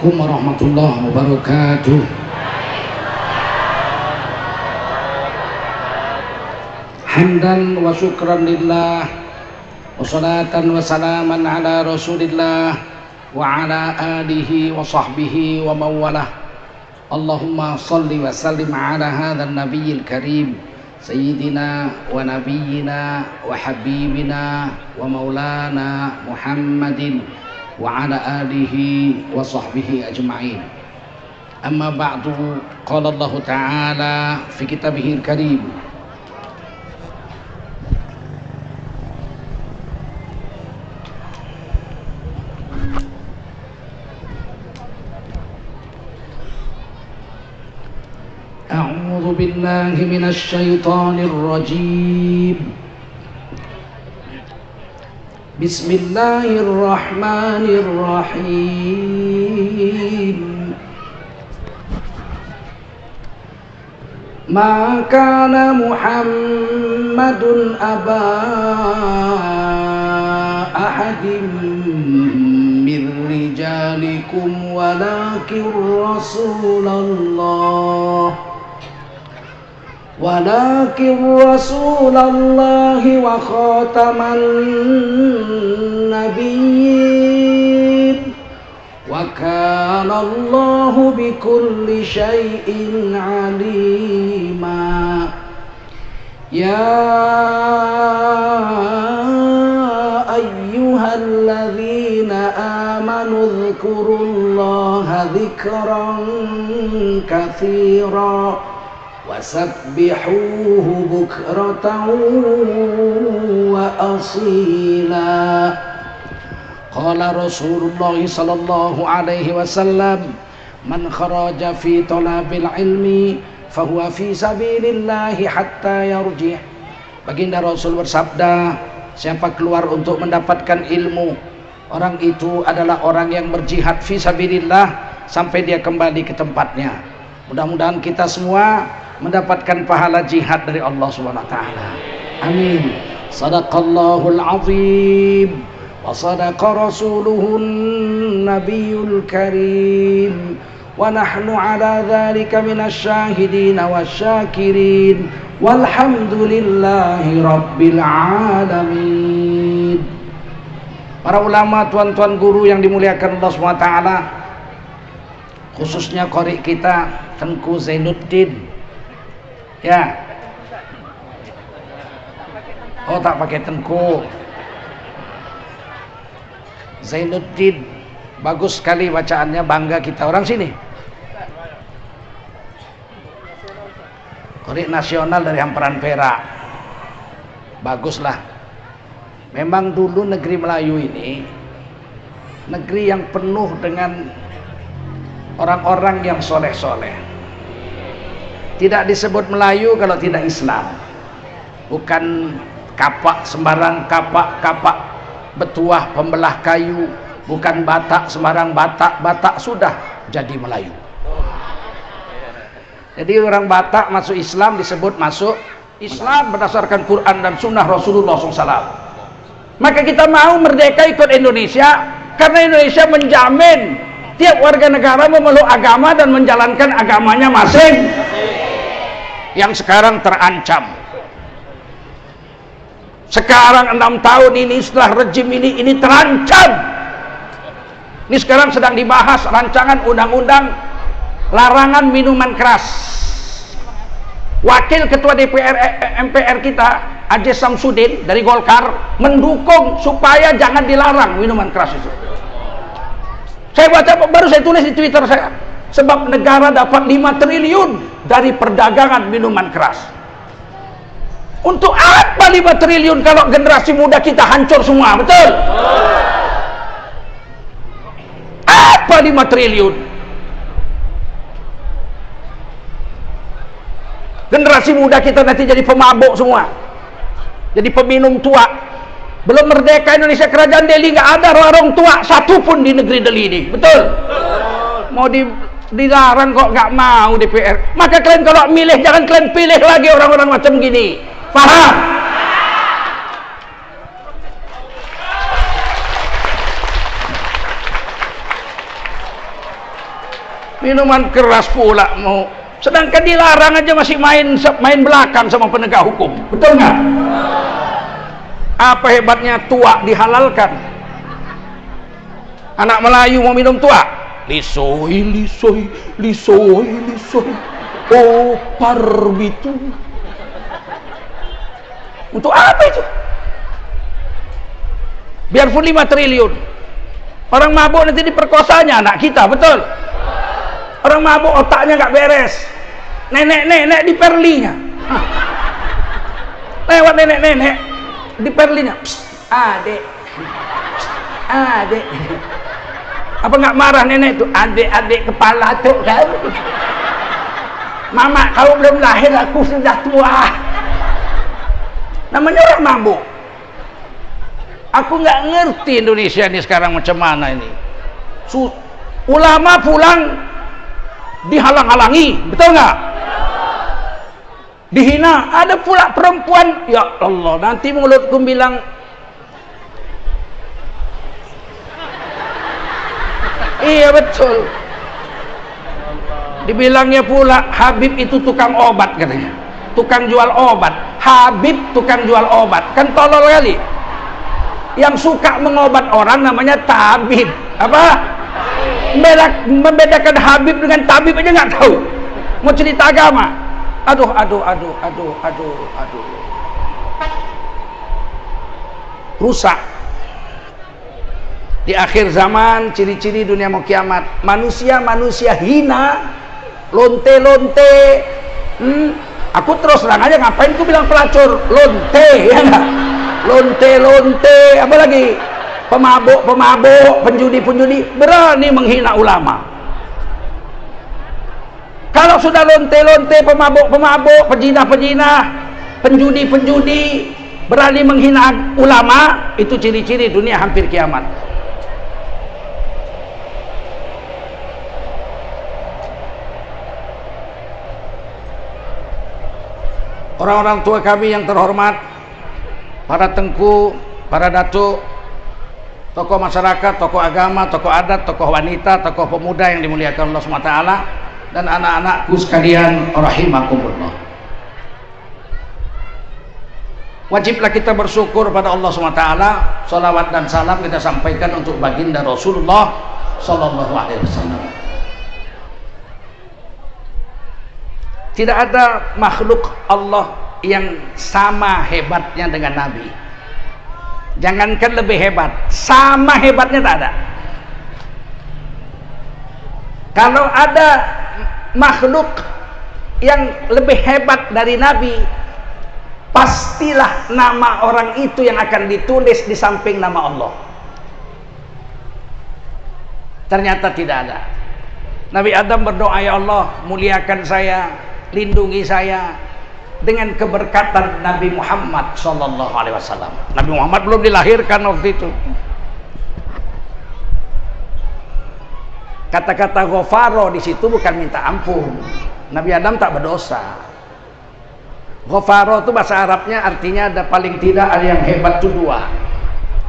Assalamualaikum warahmatullahi wabarakatuh. Hamdan wa syukran lillah wa salatan wa salaman ala rasulillah wa ala alihi wa sahbihi wa mawalah. Allahumma salli wa sallim ala hadhan nabiyil karim sayyidina wa nabiyyina wa habibina wa maulana Muhammadin wa ala alihi wa sahbihi ajma'in. Amma ba'du, qala Allah ta'ala fi kitabihil karim: A'udzu billahi minasy syaithanir rajim. Bismillahirrahmanirrahim. Ma kana Muhammadun aba ahadin min rijalikum walakin Rasulallahi wa khataman nabiyyin wa kana Allahu bikulli syai'in alima. Ya ayyuhalladzina amanu dzkurullaha dzikran katsira wasabbihuhu bukratan wa asila. Qala Rasulullah sallallahu alaihi wasallam: man kharaja fi talabil ilmi fahuwa fi sabilillahi hatta yarjih. Baginda Rasul bersabda, siapa keluar untuk mendapatkan ilmu, orang itu adalah orang yang berjihad fi sabilillah sampai dia kembali ke tempatnya. Mudah-mudahan kita semua mendapatkan pahala jihad dari Allah Subhanahu wa taala. Amin. Shadaqallahul azim wa sadaqa rasuluhun nabiyul karim wa nahnu ala dzalika minasy syahidin wasyakirin walhamdulillahi rabbil alamin. Para ulama, tuan-tuan guru yang dimuliakan Allah Subhanahu wa taala, khususnya qari kita Tengku Zainuddin. Ya. Oh, tak pakai Tengku. Zainuddin, bagus sekali bacaannya, bangga kita orang sini. Qari nasional dari Hamparan Perak. Baguslah. Memang dulu negeri Melayu ini negeri yang penuh dengan orang-orang yang soleh-soleh. Tidak disebut Melayu kalau tidak Islam. Bukan kapak sembarang kapak betuah pembelah kayu, bukan Batak sembarang Batak sudah jadi Melayu. Jadi orang Batak masuk Islam disebut masuk Islam berdasarkan Quran dan Sunnah Rasulullah SAW. Maka kita mau merdeka ikut Indonesia karena Indonesia menjamin tiap warga negara memeluk agama dan menjalankan agamanya masing. Yang sekarang terancam. Sekarang 6 tahun ini setelah rejim ini terancam. Ini sekarang sedang dibahas rancangan undang-undang larangan minuman keras. Wakil Ketua DPR MPR kita Ajez Samsudin dari Golkar mendukung supaya jangan dilarang minuman keras itu. Saya baca, baru saya tulis di Twitter saya, sebab negara dapat 5 triliun dari perdagangan minuman keras. Untuk apa 5 triliun kalau generasi muda kita hancur semua, betul? Apa 5 triliun? Generasi muda kita nanti jadi pemabuk semua, jadi peminum tua. Belum merdeka Indonesia, kerajaan Delhi nggak ada warung tua satu pun di negeri Delhi ini, betul? Mau dilarang kok nggak mau DPR. Maka kalian kalau milih jangan kalian pilih lagi orang-orang macam gini, paham? Minuman keras pula mau. Sedangkan dilarang aja masih main belakang sama penegak hukum. Betul nggak? Apa hebatnya tua dihalalkan? Anak Melayu mau minum tua, lisoi lisoi lisoi lisoi, oh parbitu. Untuk apa itu? Biarpun 5 triliun orang mabuk nanti diperkosanya anak kita, betul? Orang mabuk otaknya nggak beres, nenek-nenek di perlinya, lewat nenek-nenek di perlinya, adek, adek, apa nggak marah nenek itu? Adik-adik kepala tuh kan, mama kau belum lahir aku sudah tua. Namanya orang mabuk. Aku nggak ngerti Indonesia ini sekarang macam mana ini. Ulama pulang dihalang-halangi, betul nggak? Dihina. Ada pula perempuan, ya Allah, nanti mulutku bilang iya betul. Dibilangnya pula Habib itu tukang obat katanya, tukang jual obat. Habib tukang jual obat, kan tolol kali. Yang suka mengobat orang namanya tabib. Apa? Membedakan Habib dengan tabib aja nggak tahu. Mau cerita agama. Aduh. Rusak. Di akhir zaman ciri-ciri dunia mau kiamat. Manusia hina, lonte-lonte. Aku terus terang aja, ngapain ku bilang pelacur, lonte, ya enggak? Lonte, apa lagi? Pemabuk, penjudi, berani menghina ulama. Kalau sudah lonte, pemabuk, pejina, penjudi, berani menghina ulama, itu ciri-ciri dunia hampir kiamat. Orang-orang tua kami yang terhormat, para tengku, para datuk, tokoh masyarakat, tokoh agama, tokoh adat, tokoh wanita, tokoh pemuda yang dimuliakan Allah SWT, dan anak-anakku sekalian rahimakumullah. Wajiblah kita bersyukur pada Allah SWT. Salawat dan salam kita sampaikan untuk baginda Rasulullah SAW. Tidak ada makhluk Allah yang sama hebatnya dengan Nabi. Jangankan lebih hebat, sama hebatnya tak ada. Kalau ada makhluk yang lebih hebat dari Nabi, pastilah nama orang itu yang akan ditulis di samping nama Allah. Ternyata tidak ada. Nabi Adam berdoa, ya Allah, muliakan saya, lindungi saya dengan keberkatan Nabi Muhammad SAW. Nabi Muhammad belum dilahirkan waktu itu. Kata-kata ghafaro di situ bukan minta ampun. Nabi Adam tak berdosa. Ghafaro itu bahasa Arabnya artinya ada paling tidak ada yang hebat itu dua.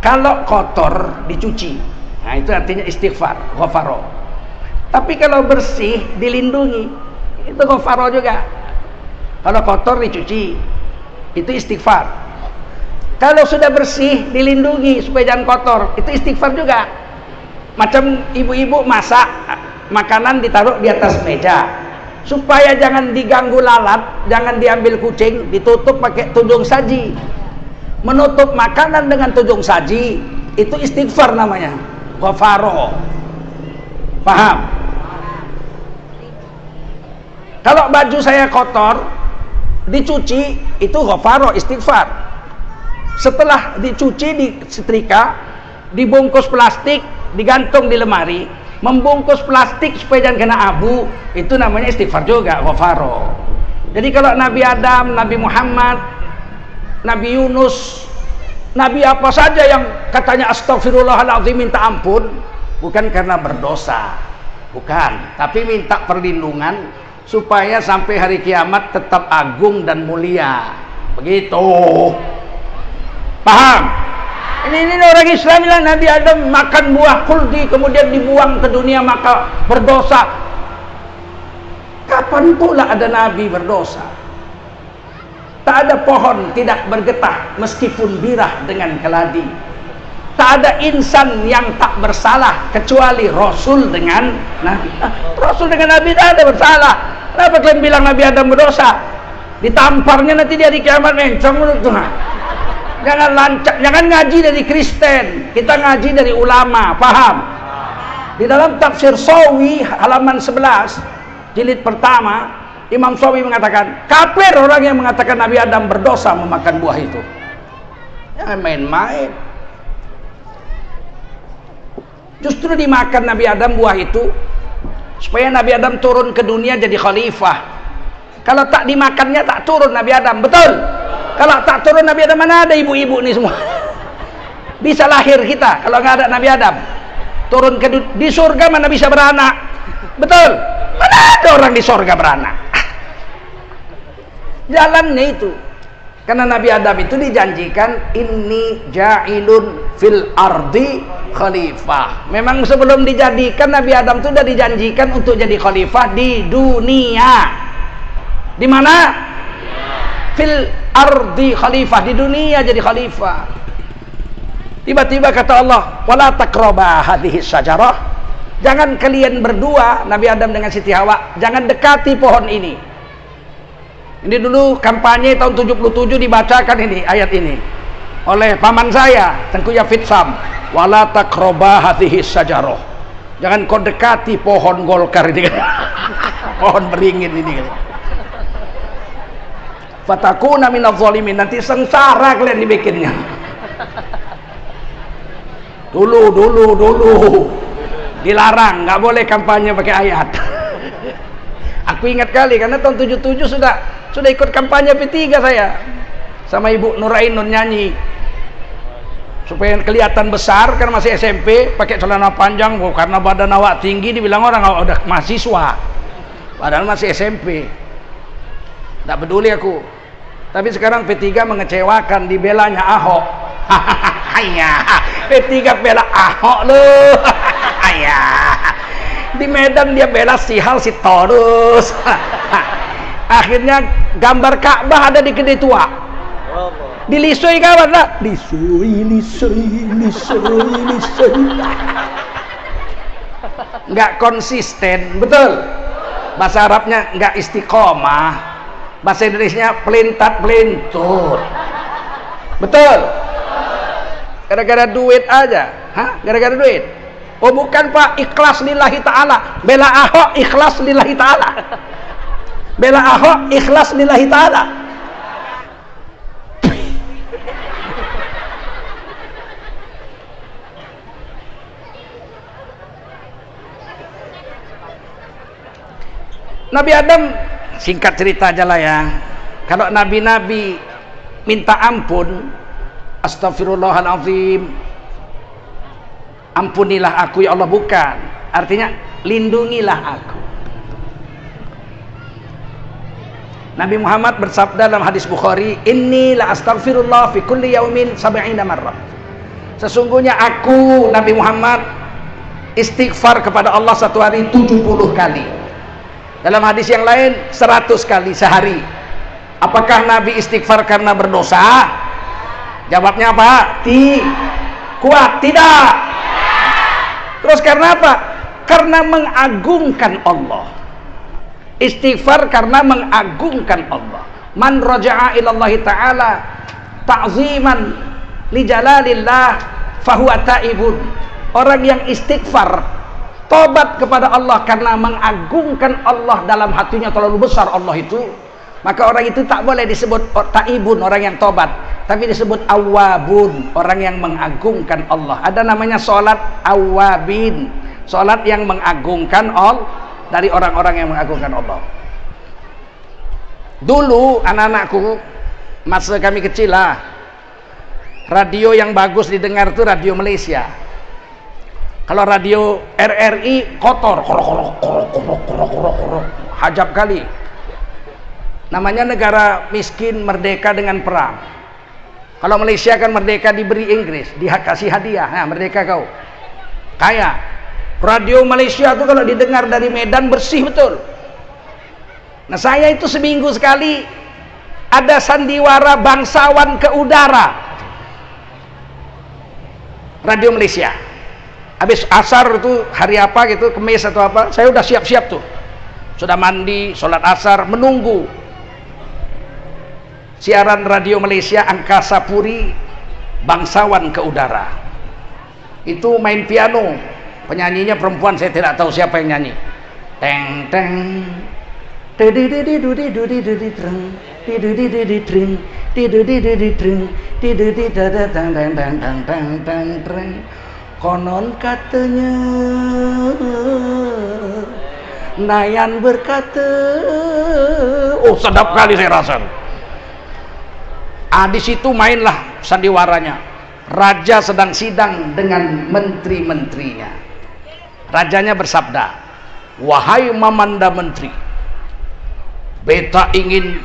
Kalau kotor dicuci, nah itu artinya istighfar, ghafaro. Tapi kalau bersih dilindungi, itu ghafaro juga. Kalau kotor dicuci, itu istighfar. Kalau sudah bersih dilindungi supaya jangan kotor, itu istighfar juga. Macam ibu-ibu masak makanan ditaruh di atas meja supaya jangan diganggu lalat, jangan diambil kucing, ditutup pakai tudung saji. Menutup makanan dengan tudung saji itu istighfar namanya, ghafaro. Paham? Kalau baju saya kotor dicuci, itu ghafaro, istighfar. Setelah dicuci, disetrika, dibungkus plastik, digantung di lemari, membungkus plastik supaya jangan kena abu, itu namanya istighfar juga, ghafaro. Jadi kalau Nabi Adam, Nabi Muhammad, Nabi Yunus, Nabi apa saja yang katanya astagfirullahaladzim, minta ampun, bukan karena berdosa, bukan, tapi minta perlindungan supaya sampai hari kiamat tetap agung dan mulia. Begitu. Paham? Ini orang Islam bilang Nabi Adam makan buah khuldi kemudian dibuang ke dunia maka berdosa. Kapan pula ada nabi berdosa? Tak ada pohon tidak bergetah meskipun birah dengan keladi. Tak ada insan yang tak bersalah kecuali Rasul dengan Nabi. Rasul dengan Nabi tak ada bersalah. Kenapa kalian bilang Nabi Adam berdosa? Ditamparnya nanti dia di kiamat mencong menurut Tuhan. Jangan lancak, jangan ngaji dari Kristen. Kita ngaji dari ulama, paham? Di dalam tafsir Sawi halaman 11 jilid pertama, Imam Sawi mengatakan, kafir orang yang mengatakan Nabi Adam berdosa memakan buah itu. Jangan main-main. Justru dimakan Nabi Adam buah itu supaya Nabi Adam turun ke dunia jadi khalifah. Kalau tak dimakannya tak turun Nabi Adam, betul? Kalau tak turun Nabi Adam, mana ada ibu-ibu nih semua? Bisa lahir kita kalau nggak ada Nabi Adam. Turun ke di surga mana bisa beranak, betul? Mana ada orang di surga beranak? Jalannya itu. Karena Nabi Adam itu dijanjikan inni ja'ilun fil ardi khalifah. Memang sebelum dijadikan Nabi Adam itu sudah dijanjikan untuk jadi khalifah di dunia. Di mana? Fil ardi khalifah, di dunia jadi khalifah. Tiba-tiba kata Allah, wala taqraba hadhihi syajarah. Jangan kalian berdua, Nabi Adam dengan Siti Hawa, jangan dekati pohon ini. Ini dulu kampanye tahun 77 dibacakan ini ayat ini oleh paman saya Tengku Yafid Sam. Wala taqraba hadhihi syajarah. Jangan kau dekati pohon Golkar ini. Pohon beringin ini. Fatakuna minadh dhalimin, nanti sengsara kalian dibikinnya. Dulu dilarang, nggak boleh kampanye pakai ayat. Aku ingat kali karena tahun 77 sudah ikut kampanye P3 saya sama Ibu Nurainun nyanyi supaya kelihatan besar karena masih SMP, pakai celana panjang. Karena badan awak tinggi dibilang orang udah mahasiswa, padahal masih SMP. Tidak peduli aku. Tapi sekarang P3 mengecewakan, dibelanya Ahok. Ya, P3 bela Ahok loh. Ya, di Medan dia bela Sihal Sitorus. Akhirnya gambar Ka'bah ada di Kedai Tua. Dilisui kawan lah. Lisui. Nggak konsisten, betul. Bahasa Arabnya nggak istiqomah. Bahasa Indonesia pelintat pelintut. Betul. Gara-gara duit aja. Hah? Gara-gara duit. Oh bukan Pak, ikhlas lillahi ta'ala. Bela Ahok ikhlas lillahi ta'ala. Bela Ahok ikhlas lillahi ta'ala. Nabi Adam, singkat cerita aja lah ya. Kalau nabi-nabi minta ampun, astagfirullahaladzim, ampunilah aku ya Allah, bukan. Artinya lindungilah aku. Nabi Muhammad bersabda dalam hadis Bukhari, inni la astaghfirullah fi kulli yaumin 70 marrah. Sesungguhnya aku Nabi Muhammad istighfar kepada Allah satu hari 70 kali. Dalam hadis yang lain 100 kali sehari. Apakah Nabi istighfar karena berdosa? Jawabnya apa? Kuat, tidak. Terus karena apa? Karena mengagungkan Allah. Istighfar karena mengagungkan Allah. Man raja'a ilallahi ta'ala ta'ziman li jalalillah fahuwa ta'ibun. Orang yang istighfar, tobat kepada Allah karena mengagungkan Allah, dalam hatinya terlalu besar Allah itu, maka orang itu tak boleh disebut ta'ibun, orang yang tobat, tapi disebut awwabun, orang yang mengagungkan Allah. Ada namanya sholat awwabin, sholat yang mengagungkan Allah, dari orang-orang yang mengagungkan Allah. Dulu anak-anakku, masa kami kecil lah, radio yang bagus didengar itu radio Malaysia. Kalau radio RRI kotor, hajab kali. Namanya negara miskin merdeka dengan perang. Kalau Malaysia kan merdeka diberi Inggris, dikasih hadiah. Nah, merdeka kau kaya. Radio Malaysia itu kalau didengar dari Medan bersih betul. Nah, saya itu seminggu sekali ada sandiwara bangsawan ke udara, Radio Malaysia. Habis asar itu hari apa gitu, Kemis atau apa, saya udah siap-siap tuh, sudah mandi, sholat asar, menunggu siaran Radio Malaysia Angkasa Puri bangsawan ke udara. Itu main piano, penyanyinya perempuan, saya tidak tahu siapa yang nyanyi. Teng teng konon katanya Nayan berkata, oh sedap kali saya rasa. Di situ mainlah sandiwaranya. Raja sedang sidang dengan menteri-menterinya. Rajanya bersabda, wahai Mamanda Menteri, beta ingin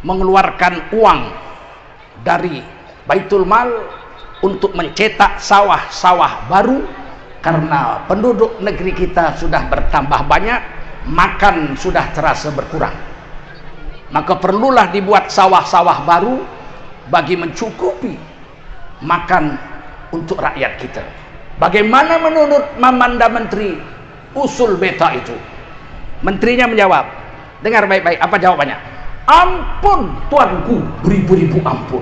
mengeluarkan uang dari Baitul Mal untuk mencetak sawah-sawah baru, karena penduduk negeri kita sudah bertambah banyak, makan sudah terasa berkurang. Maka perlulah dibuat sawah-sawah baru bagi mencukupi makan untuk rakyat kita. Bagaimana menurut Mamanda Menteri usul beta itu? Menterinya menjawab, dengar baik-baik apa jawabannya. Ampun tuanku, beribu-ribu ampun.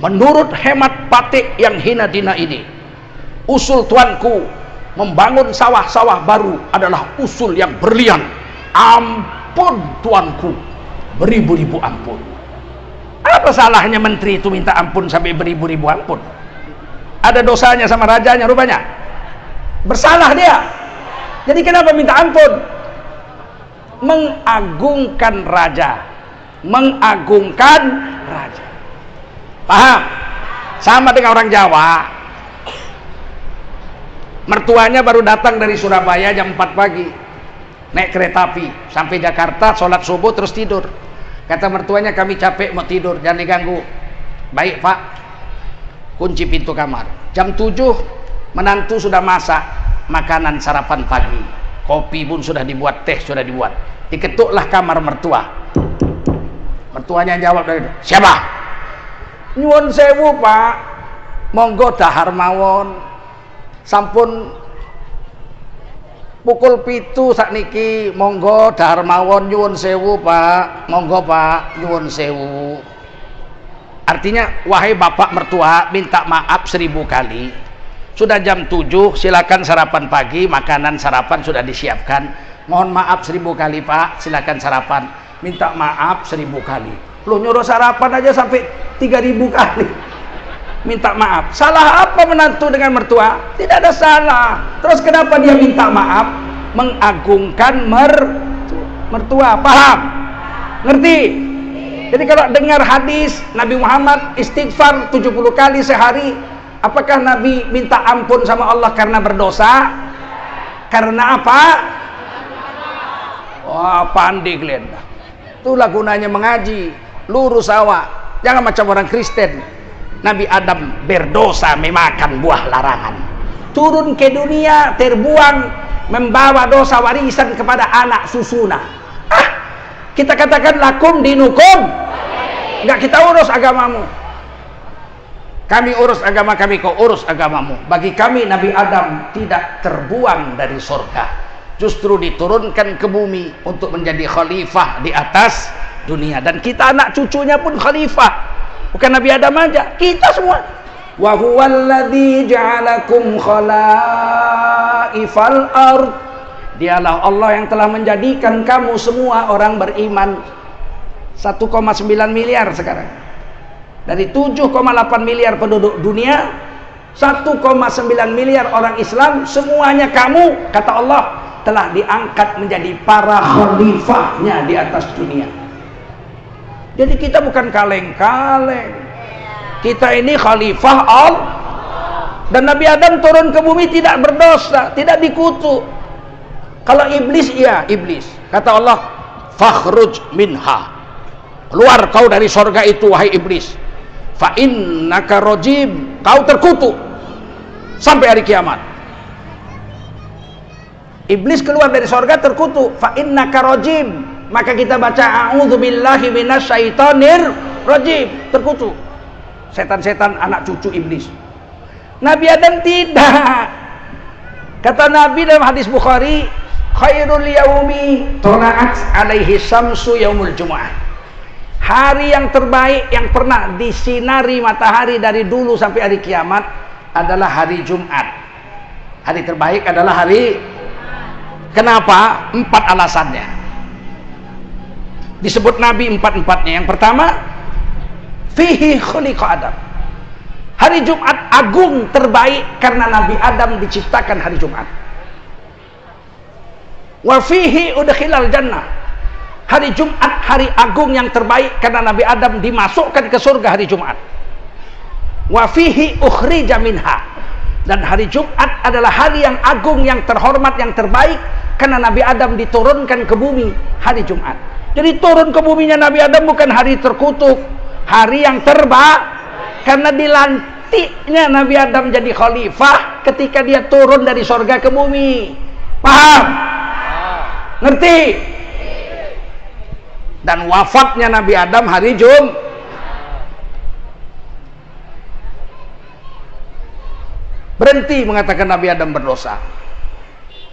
Menurut hemat patik yang hina dina ini, usul tuanku membangun sawah-sawah baru adalah usul yang berlian. Ampun tuanku, beribu-ribu ampun. Apa salahnya menteri itu minta ampun sampai beribu-ribu ampun? Ada dosanya sama rajanya rupanya. Bersalah dia. Jadi kenapa minta ampun? Mengagungkan raja. Mengagungkan raja. Paham? Sama dengan orang Jawa. Mertuanya baru datang dari Surabaya jam 4 pagi, naik kereta api sampai Jakarta, sholat subuh terus tidur. Kata mertuanya, kami capek mau tidur, jangan diganggu. Baik pak, kunci pintu kamar. Jam 7 menantu sudah masak makanan sarapan pagi, kopi pun sudah dibuat, teh sudah dibuat. Diketuklah kamar mertua. Mertuanya jawab dari itu, siapa? Nyuwun sewu pak, monggo dahar mawon, sampun pukul 7 sakniki, monggo dahar mawon, nyuwun sewu pak, monggo pak, nyuwun sewu. Artinya, wahai bapak mertua, minta maaf 1000 kali. Sudah jam 7, silakan sarapan pagi, makanan sarapan sudah disiapkan. Mohon maaf 1000 kali pak, silakan sarapan. Minta maaf 1000 kali. Lu nyuruh sarapan aja sampai 3000 kali. Minta maaf. Salah apa menantu dengan mertua? Tidak ada salah. Terus kenapa dia minta maaf? Mengagungkan mertua. Paham? Ngerti? Jadi kalau dengar hadis Nabi Muhammad istighfar 70 kali sehari, apakah Nabi minta ampun sama Allah karena berdosa? Karena apa? Wah, pandai kalian. Itulah gunanya mengaji. Lurus awak. Jangan macam orang Kristen. Nabi Adam berdosa memakan buah larangan, turun ke dunia terbuang, membawa dosa warisan kepada anak susuna. Kita katakan lakum dinukum, enggak kita urus agamamu. Kami urus agama kami, kau urus agamamu. Bagi kami Nabi Adam tidak terbuang dari surga, justru diturunkan ke bumi untuk menjadi khalifah di atas dunia. Dan kita anak cucunya pun khalifah. Bukan Nabi Adam aja, kita semua. Wa huwallazi ja'alakum khalaifal ard. Dialah Allah yang telah menjadikan kamu semua orang beriman. 1,9 miliar sekarang. Dari 7,8 miliar penduduk dunia, 1,9 miliar orang Islam, semuanya kamu, kata Allah, telah diangkat menjadi para khalifahnya di atas dunia. Jadi kita bukan kaleng-kaleng. Kita ini khalifah Allah. Dan Nabi Adam turun ke bumi tidak berdosa, tidak dikutuk. Kalau iblis, iya iblis. Kata Allah, fakhruj minha. Keluar kau dari sorga itu, wahai iblis. Fa innaka rajim. Kau terkutuk sampai hari kiamat. Iblis keluar dari sorga terkutuk. Fa innaka rajim. Maka kita baca a'udzubillahi minasyaitonir rajim, terkutuk. Setan-setan anak cucu iblis. Nabi Adam tidak. Kata Nabi dalam hadis Bukhari, khairul yaumi tola'at alaihi syamsu yaumul jumu'ah. Hari yang terbaik yang pernah disinari matahari dari dulu sampai hari kiamat adalah hari Jumat. Hari terbaik adalah hari. Kenapa? 4 alasannya. Disebut Nabi 4-4-nya. Yang pertama, fihi khuliqa Adam. Hari Jumat agung terbaik karena Nabi Adam diciptakan hari Jumat. Wa fihi udkhilal jannah. Hari Jumat hari agung yang terbaik karena Nabi Adam dimasukkan ke surga hari Jumat. Wa fihi ukhrija minha. Dan hari Jumat adalah hari yang agung, yang terhormat, yang terbaik karena Nabi Adam diturunkan ke bumi hari Jumat. Jadi turun ke buminya Nabi Adam bukan hari terkutuk, hari yang terbaik karena dilantiknya Nabi Adam jadi khalifah ketika dia turun dari surga ke bumi. Paham? Ngerti? Dan wafatnya Nabi Adam hari Jumat. Berhenti mengatakan Nabi Adam berdosa.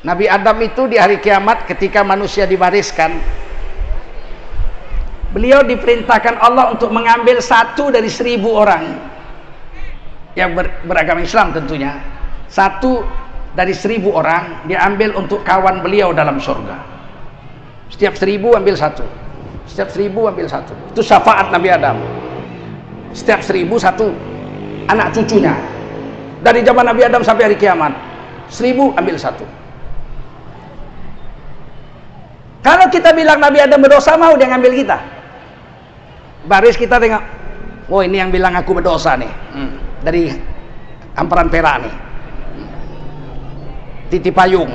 Nabi Adam itu di hari kiamat ketika manusia dibariskan, beliau diperintahkan Allah untuk mengambil 1 dari 1000 orang yang beragama Islam tentunya. 1 dari 1000 orang diambil untuk kawan beliau dalam surga. Setiap 1000 ambil 1. Setiap 1000 ambil 1. Itu syafaat Nabi Adam. Setiap 1000 1 anak cucunya. Dari zaman Nabi Adam sampai hari kiamat 1000 ambil 1. Kalau kita bilang Nabi Adam berdosa, mau dia ngambil kita. Baris kita tengok, oh ini yang bilang aku berdosa nih, dari Amparan Perak nih, Titi Payung.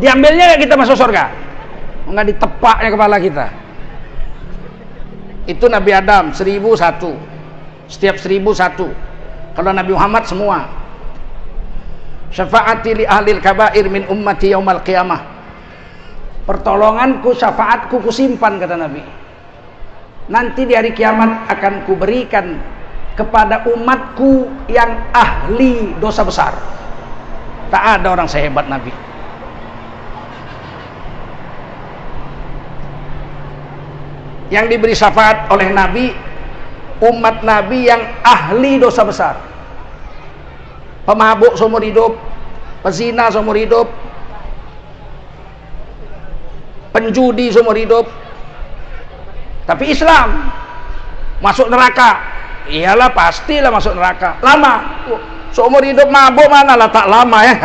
Diambilnya kita masuk surga, nggak ditepaknya kepala kita. Itu Nabi Adam 1001. Setiap 1001. Kalau Nabi Muhammad semua. Syafaati li ahlil kabair min ummati yaumal qiyamah. Pertolonganku, syafaatku kusimpan, kata Nabi. Nanti di hari kiamat akan kuberikan kepada umatku yang ahli dosa besar. Tak ada orang sehebat Nabi. Yang diberi syafaat oleh Nabi, umat Nabi yang ahli dosa besar. Pemabuk seumur hidup, pezina seumur hidup, penjudi seumur hidup, tapi Islam masuk neraka. Iyalah pastilah masuk neraka. Lama. Seumur hidup mabuk mana lah tak lama ya.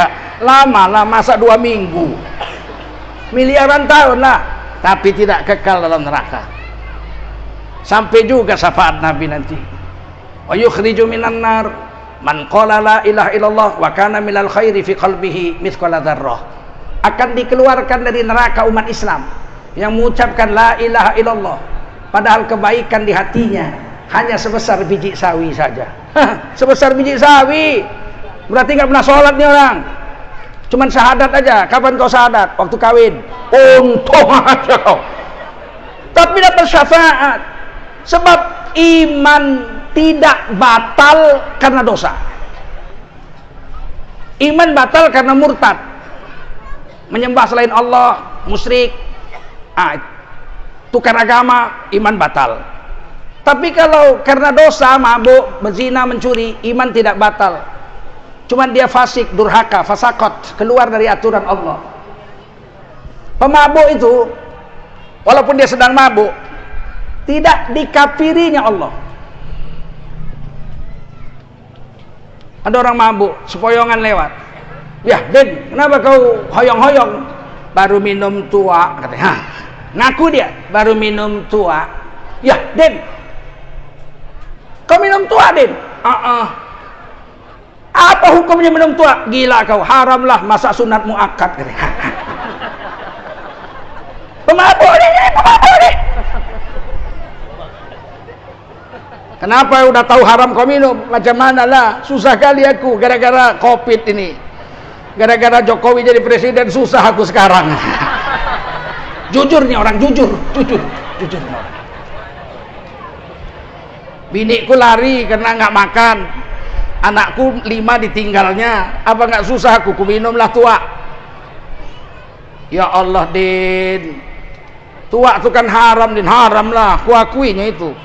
Lama lah, masa 2 minggu. Miliaran tahun lah, tapi tidak kekal dalam neraka. Sampai juga syafaat Nabi nanti. Wa yukhriju minan nar man qala la ilaha illallah wa kana minal khairi fi qalbihi mithqala dzarrah. Akan dikeluarkan dari neraka umat Islam yang mengucapkan la ilaha illallah, padahal kebaikan di hatinya hanya sebesar biji sawi saja. Sebesar biji sawi. Berarti nggak pernah sholat nih orang. Cuman syahadat aja. Kapan kau syahadat? Waktu kawin. Untung aja kau. Tapi dapat syafaat. Sebab iman tidak batal karena dosa. Iman batal karena murtad, menyembah selain Allah, musyrik, tukar agama, iman batal. Tapi kalau karena dosa, mabuk, berzina, mencuri, iman tidak batal. Cuman dia fasik, durhaka, fasakot, keluar dari aturan Allah. Pemabuk itu, walaupun dia sedang mabuk, tidak dikafirinya Allah. Ada orang mabuk, sepoyongan lewat. Ya, Den, kenapa kau hoyong-hoyong? Baru minum tua, katanya. Ngaku dia, baru minum tua. Ya, Den, kau minum tua, Den? Apa hukumnya minum tua? Gila kau, haramlah masa sunat muakkad. Pemabuk nih, pemabuk nih. Kenapa udah tahu haram kau minum? Macam mana lah, susah kali aku gara-gara COVID ini. Gara-gara Jokowi jadi presiden susah aku sekarang. Jujur nih orang, jujur nih orang. Biniku lari karena nggak makan, anakku 5 ditinggalnya. Apa nggak susah aku minumlah tua. Ya Allah Din, tua itu kan haram Din, haram lah, kuakuinya itu.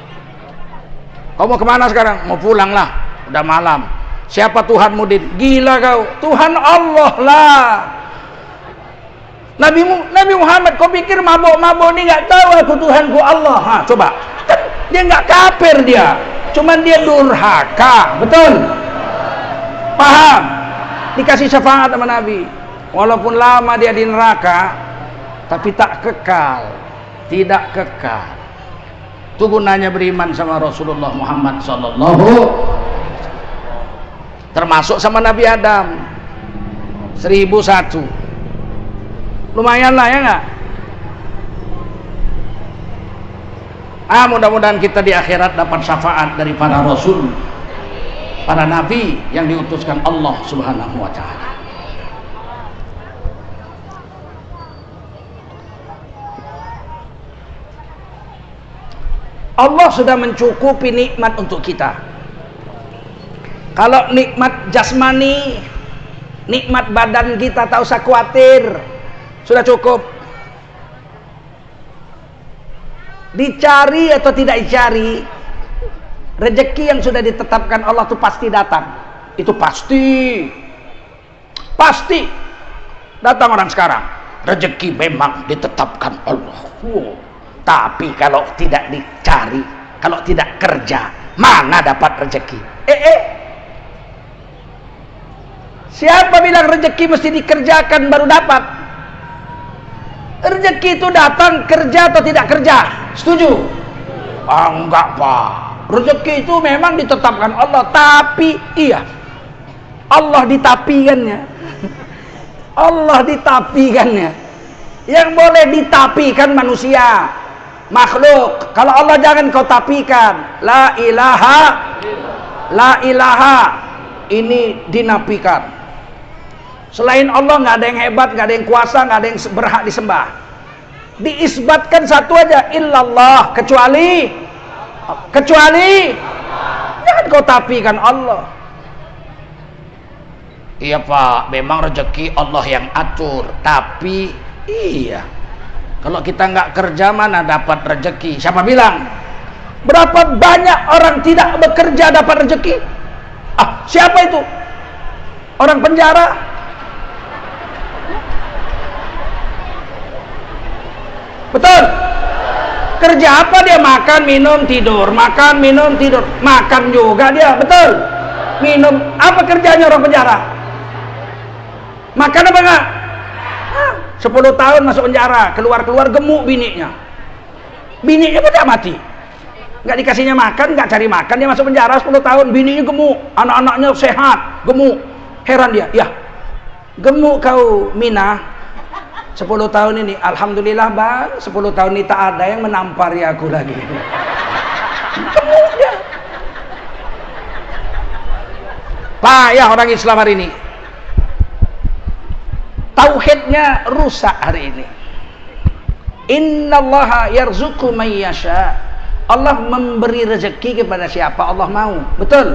Kau mau kemana sekarang? Mau pulang lah, udah malam. Siapa Tuhanmu Din? Gila kau, Tuhan Allah lah. Nabi Muhammad, kau pikir mabuk-mabuk ini nggak tahu aku Tuhanku Allah? Ha, coba, kan dia nggak kafir dia, cuman dia durhaka, betul? Paham? Dikasih syafaat sama Nabi, walaupun lama dia di neraka, tapi tak kekal, tidak kekal. Itu gunanya beriman sama Rasulullah Muhammad Sallallahu, termasuk sama Nabi Adam 1001. Lumayan lah ya nggak? Mudah-mudahan kita di akhirat dapat syafaat dari para rasul, para nabi yang diutuskan Allah Subhanahu wa ta'ala. Allah sudah mencukupi nikmat untuk kita. Kalau nikmat jasmani, nikmat badan kita tak usah khawatir, sudah cukup. Dicari atau tidak dicari, rezeki yang sudah ditetapkan Allah itu pasti datang. Itu pasti datang orang sekarang. Rezeki memang ditetapkan Allah. Tapi kalau tidak dicari, kalau tidak kerja, mana dapat rezeki? Siapa bilang rezeki mesti dikerjakan baru dapat? Rezeki itu datang kerja atau tidak kerja? Setuju? Enggak Pak, rezeki itu memang ditetapkan Allah, tapi iya, Allah ditapikannya. Allah ditapikannya. Yang boleh ditapikan manusia, makhluk. Kalau Allah jangan kau tapikan. La ilaha ini dinapikan. Selain Allah nggak ada yang hebat, nggak ada yang kuasa, nggak ada yang berhak disembah. Diisbatkan satu aja, illallah, kecuali jangan kau tapikan Allah. Iya Pak, memang rezeki Allah yang atur, tapi iya, kalau kita nggak kerja mana dapat rezeki? Siapa bilang? Berapa banyak orang tidak bekerja dapat rezeki? Siapa itu? Orang penjara? Betul? Kerja apa dia? Makan, minum, tidur. Makan, minum, tidur. Makan juga dia, betul? Minum. Apa kerjanya orang penjara? Makan apa enggak? 10 tahun masuk penjara, keluar-keluar gemuk bininya. Bininya pada mati. Enggak dikasihnya makan, enggak cari makan, dia masuk penjara 10 tahun, bininya gemuk, anak-anaknya sehat, gemuk. Heran dia, ya. Gemuk kau Mina. 10 tahun ini, alhamdulillah Bang, 10 tahun ini tak ada yang menampari aku lagi. Gemuk dia. Payah orang Islam hari ini. Tauhidnya rusak hari ini. Innallaha yarzuqu man yasha. Allah memberi rezeki kepada siapa Allah mau. Betul?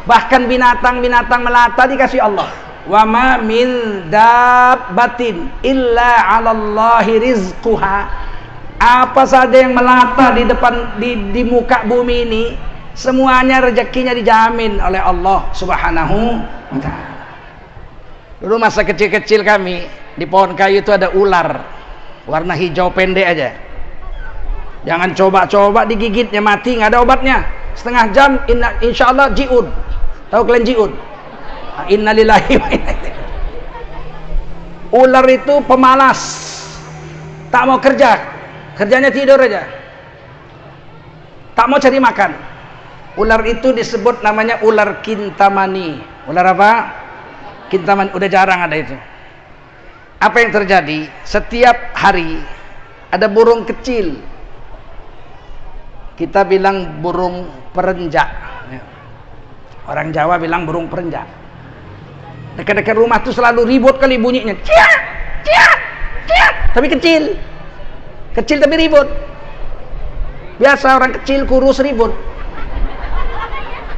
Bahkan binatang-binatang melata dikasih Allah. Wa ma min dabbatin illa 'alallahi rizquha. Apa saja yang melata di depan di muka bumi ini, semuanya rezekinya dijamin oleh Allah Subhanahu wa ta'ala. Dulu masa kecil-kecil kami, di pohon kayu itu ada ular warna hijau pendek aja. Jangan coba-coba digigitnya, mati, nggak ada obatnya. Setengah jam insyaallah jiud. Tahu kalian jiud? Innalillahi wa inna ilaihi. Ular itu pemalas, tak mau kerja, kerjanya tidur aja, tak mau cari makan. Ular itu disebut namanya ular kintamani. Ular apa? Kintamani. Udah jarang ada itu. Apa yang terjadi? Setiap hari ada burung kecil, kita bilang burung perenjak, orang Jawa bilang burung perenjak. Dekat-dekat rumah tuh selalu ribut kali bunyinya, ciat, ciat, ciat, tapi kecil. Kecil tapi ribut. Biasa orang kecil kurus ribut.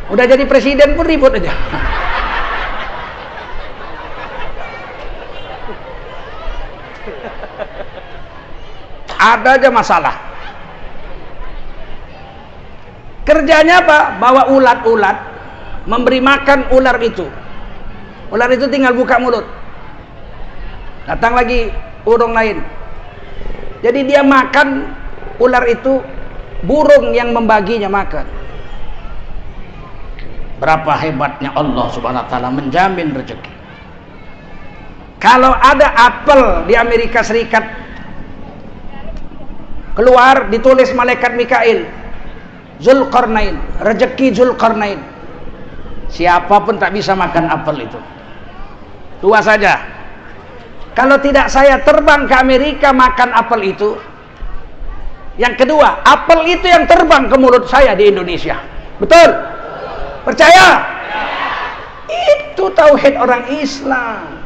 Udah jadi presiden pun ribut aja. Ada aja masalah. Kerjanya apa? Bawa ulat-ulat, memberi makan ular itu. Ular itu tinggal buka mulut. Datang lagi burung lain. Jadi dia makan ular itu, burung yang membaginya makan. Berapa hebatnya Allah Subhanahu wa taala menjamin rezeki. Kalau ada apel di Amerika Serikat keluar, ditulis malaikat Mikail, Zulkarnain, rezeki Zulkarnain. Siapapun tak bisa makan apel itu. Dua saja. Kalau tidak saya terbang ke Amerika makan apel itu. Yang kedua, apel itu yang terbang ke mulut saya di Indonesia. Betul? Percaya? Itu tauhid orang Islam.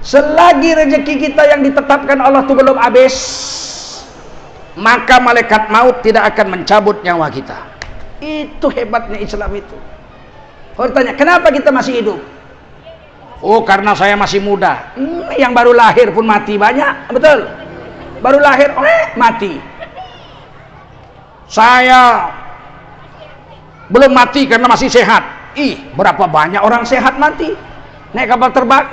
Selagi rezeki kita yang ditetapkan Allah itu belum habis, maka malaikat maut tidak akan mencabut nyawa kita. Itu hebatnya Islam itu. Kalau tanya, kenapa kita masih hidup? Oh, karena saya masih muda. Yang baru lahir pun mati banyak, betul? Baru lahir, mati. Saya belum mati karena masih sehat. Berapa banyak orang sehat mati? Naik kapal terbang,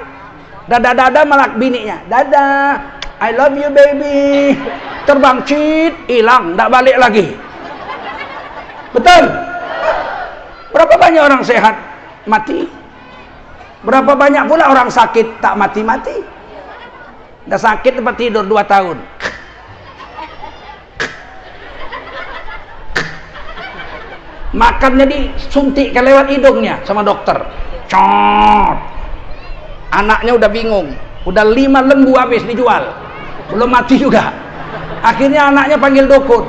dada-dada malah bininya, dadah, I love you baby. Terbang cit, hilang, tak balik lagi. Betul? Berapa banyak orang sehat mati? Berapa banyak pula orang sakit tak mati-mati? Dah sakit tempat tidur 2 tahun. Makannya disuntikkan lewat hidungnya sama dokter. Cot. Anaknya udah bingung. Udah 5 lembu habis dijual. Belum mati juga. Akhirnya anaknya panggil dukun.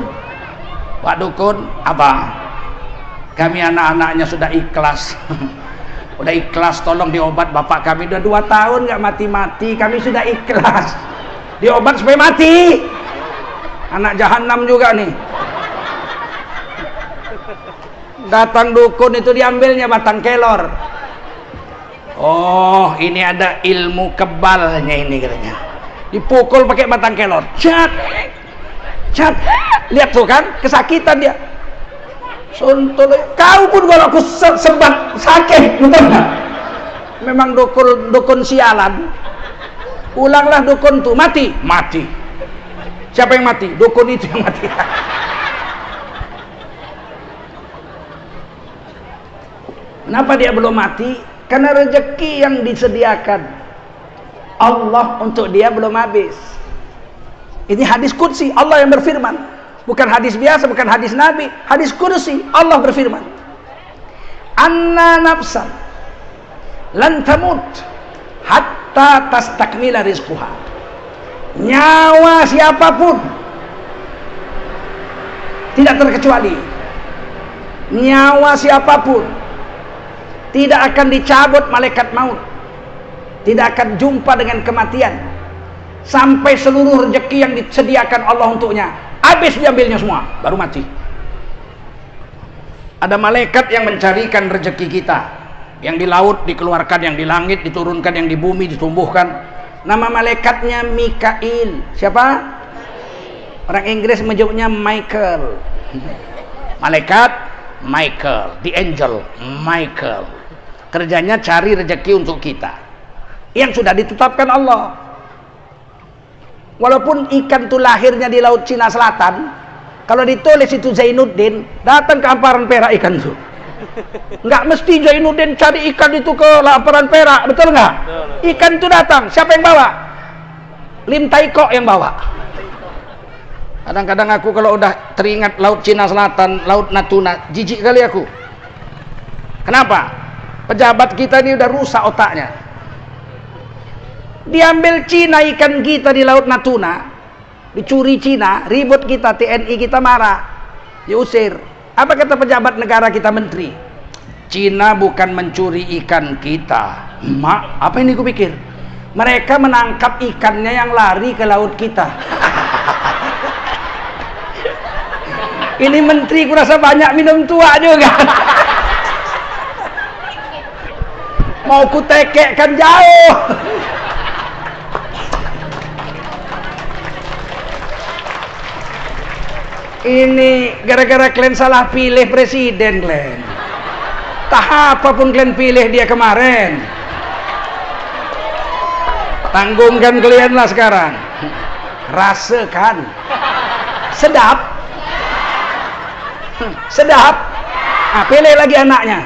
Pak dukun, apa? Kami anak-anaknya sudah ikhlas. Udah ikhlas, tolong diobat bapak kami. Udah 2 tahun nggak mati-mati. Kami sudah ikhlas. Diobat supaya mati. Anak jahanam juga nih. Datang dukun itu diambilnya batang kelor. Oh, ini ada ilmu kebalnya ini katanya. Dipukul pakai batang kelor. Cat. Cat. Lihat tuh kan, kesakitan dia. Sontul, kau pun kalau aku sebat sakit, betul nggak? Memang dukun sialan. Ulanglah dukun tuh, mati. Siapa yang mati? Dukun itu yang mati. Kenapa dia belum mati? Karena rezeki yang disediakan Allah untuk dia belum habis. Ini hadis qudsi, Allah yang berfirman. Bukan hadis biasa, bukan hadis Nabi, hadis qudsi. Allah berfirman, anna nafsan lan tamut hatta tastakmila rizquha. Nyawa siapapun tidak terkecuali, nyawa siapapun tidak akan dicabut malaikat maut, tidak akan jumpa dengan kematian sampai seluruh rezeki yang disediakan Allah untuknya habis, diambilnya semua, baru mati. Ada malaikat yang mencarikan rezeki kita, yang di laut dikeluarkan, yang di langit diturunkan, yang di bumi ditumbuhkan. Nama malaikatnya Mikail. Siapa? Orang Inggris menyebutnya Michael. Malaikat Michael, the angel Michael. Kerjanya cari rezeki untuk kita yang sudah ditetapkan Allah. Walaupun ikan itu lahirnya di Laut Cina Selatan, kalau ditulis itu Zainuddin, datang ke hamparan Perak ikan itu. Nggak mesti Zainuddin cari ikan itu ke hamparan Perak, betul nggak? Ikan itu datang, siapa yang bawa? Lim Tai Kok yang bawa. Kadang-kadang aku kalau udah teringat Laut Cina Selatan, Laut Natuna, jijik kali aku. Kenapa? Pejabat kita ini udah rusak otaknya. Diambil Cina ikan kita di Laut Natuna, dicuri Cina, ribut kita, TNI kita marah, diusir. Apa kata pejabat negara kita, menteri? Cina bukan mencuri ikan kita. Mak, apa ini ku pikir? Mereka menangkap ikannya yang lari ke laut kita. Ini menteri kurasa banyak minum tua juga. Mau ku tekekkan jauh. Ini gara-gara kalian salah pilih presiden kalian. Tak apapun kalian pilih dia kemarin. Tanggungkan kalian lah sekarang. Rasakan. Sedap. Sedap. Nah, pilih lagi anaknya.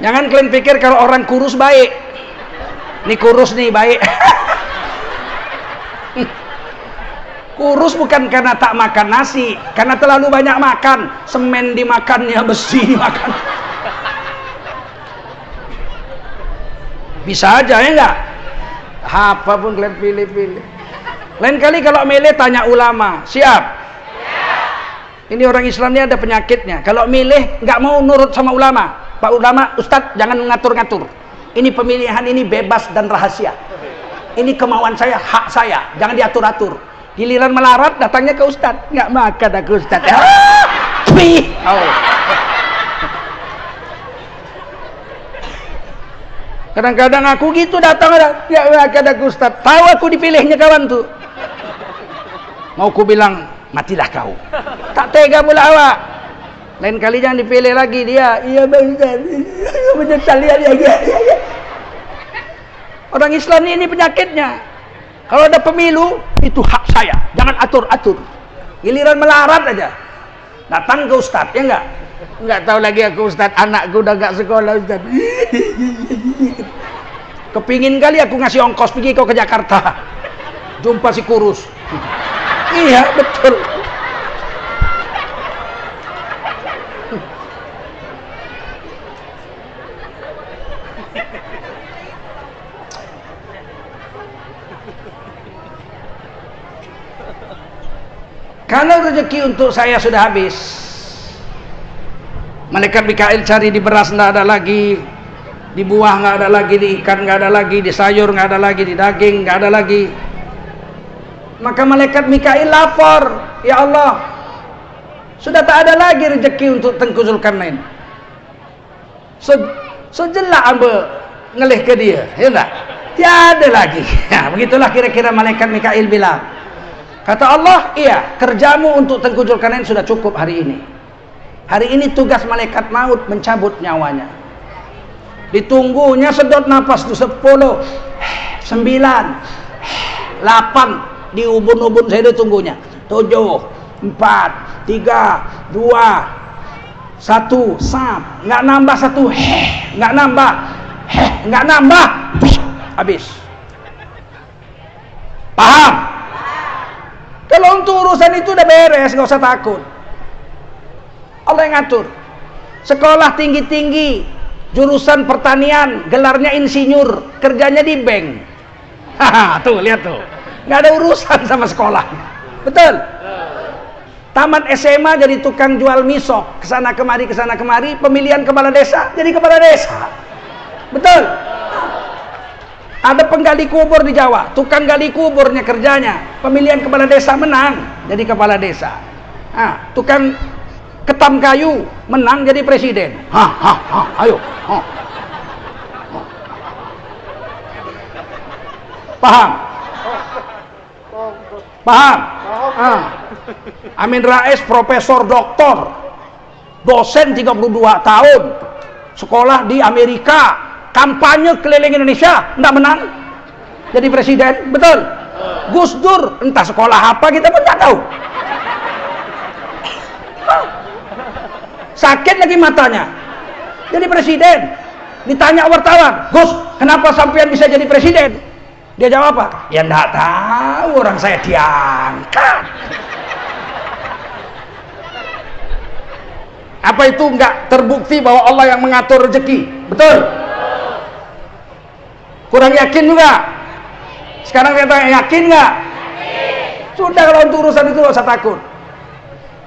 Jangan kalian pikir kalau orang kurus baik. Ini kurus nih baik. Kurus bukan karena tak makan nasi, karena terlalu banyak makan. Semen dimakannya, besi dimakan. Bisa aja ya enggak? Apapun kalian pilih-pilih. Lain kali kalau milih tanya ulama, siap? Ini orang Islam ini ada penyakitnya. Kalau milih nggak mau nurut sama ulama. Pak ulama, ustadz jangan ngatur-ngatur. Ini pemilihan ini bebas dan rahasia. Ini kemauan saya, hak saya. Jangan diatur-atur. Giliran melarat datangnya ke ustadz. Nggak makan aku ustadz. Oh. Kadang-kadang aku gitu datang ada. Nggak makan aku ustadz. Tahu aku dipilihnya kawan tuh. Mau ku bilang matilah kau. Tak tega pula awak. Lain kali jangan dipilih lagi dia. Iya bang ustaz. Menyesal ya. Orang Islam ini penyakitnya. Kalau ada pemilu, itu hak saya. Jangan atur-atur. Giliran melarat aja. Datang ke ustadz, ya enggak? Enggak tahu lagi aku ustadz. Anakku udah enggak sekolah ustadz. Kepingin kali aku ngasih ongkos pergi kau ke Jakarta. Jumpa si kurus. Iya, betul. Kalau rezeki untuk saya sudah habis, malaikat Mikail cari di beras nggak ada lagi, di buah nggak ada lagi, di ikan nggak ada lagi, di sayur nggak ada lagi, di daging nggak ada lagi. Maka malaikat Mikail lapor, ya Allah, sudah tak ada lagi rezeki untuk Tengku Zulkarnain. Sejelak ambil ngelih ke dia, ya enggak? Tiada lagi. Ya, begitulah kira-kira malaikat Mikail bilang. Kata Allah, iya, kerjamu untuk Tengku Zulkarnain sudah cukup hari ini. Hari ini tugas malaikat maut mencabut nyawanya. Ditunggunya sedot napas tuh 10, 9, 8, di ubun-ubun saya ditunggunya. 7, 4, 3, 2, 1, sap. Nggak nambah 1, nggak nambah, nggak nambah, habis. Paham? Kalau untuk urusan itu udah beres, nggak usah takut. Allah yang ngatur. Sekolah tinggi-tinggi, jurusan pertanian, gelarnya insinyur, kerjanya di bank. Haha, tuh lihat tuh, nggak ada urusan sama sekolah. Betul. Tamat SMA jadi tukang jual misok, kesana kemari, pemilihan kepala desa jadi kepala desa. Betul. Ada penggali kubur di Jawa, tukang gali kuburnya kerjanya, pemilihan kepala desa menang jadi kepala desa. Nah, tukang ketam kayu menang jadi presiden. Ayo. Paham? Paham? Amin Rais profesor doktor, dosen 32 tahun, sekolah di Amerika, kampanye keliling Indonesia, enggak menang jadi presiden. Betul. Gus Dur entah sekolah apa kita pun nggak tahu. Sakit lagi matanya jadi presiden. Ditanya wartawan, Gus kenapa sampean bisa jadi presiden? Dia jawab apa? Ya enggak tahu, orang saya diangkat. Apa itu enggak terbukti bahwa Allah yang mengatur rezeki? Betul. Kurang yakin juga. Sekarang kita yakin nggak? Sudah, kalau untuk urusan itu nggak usah takut.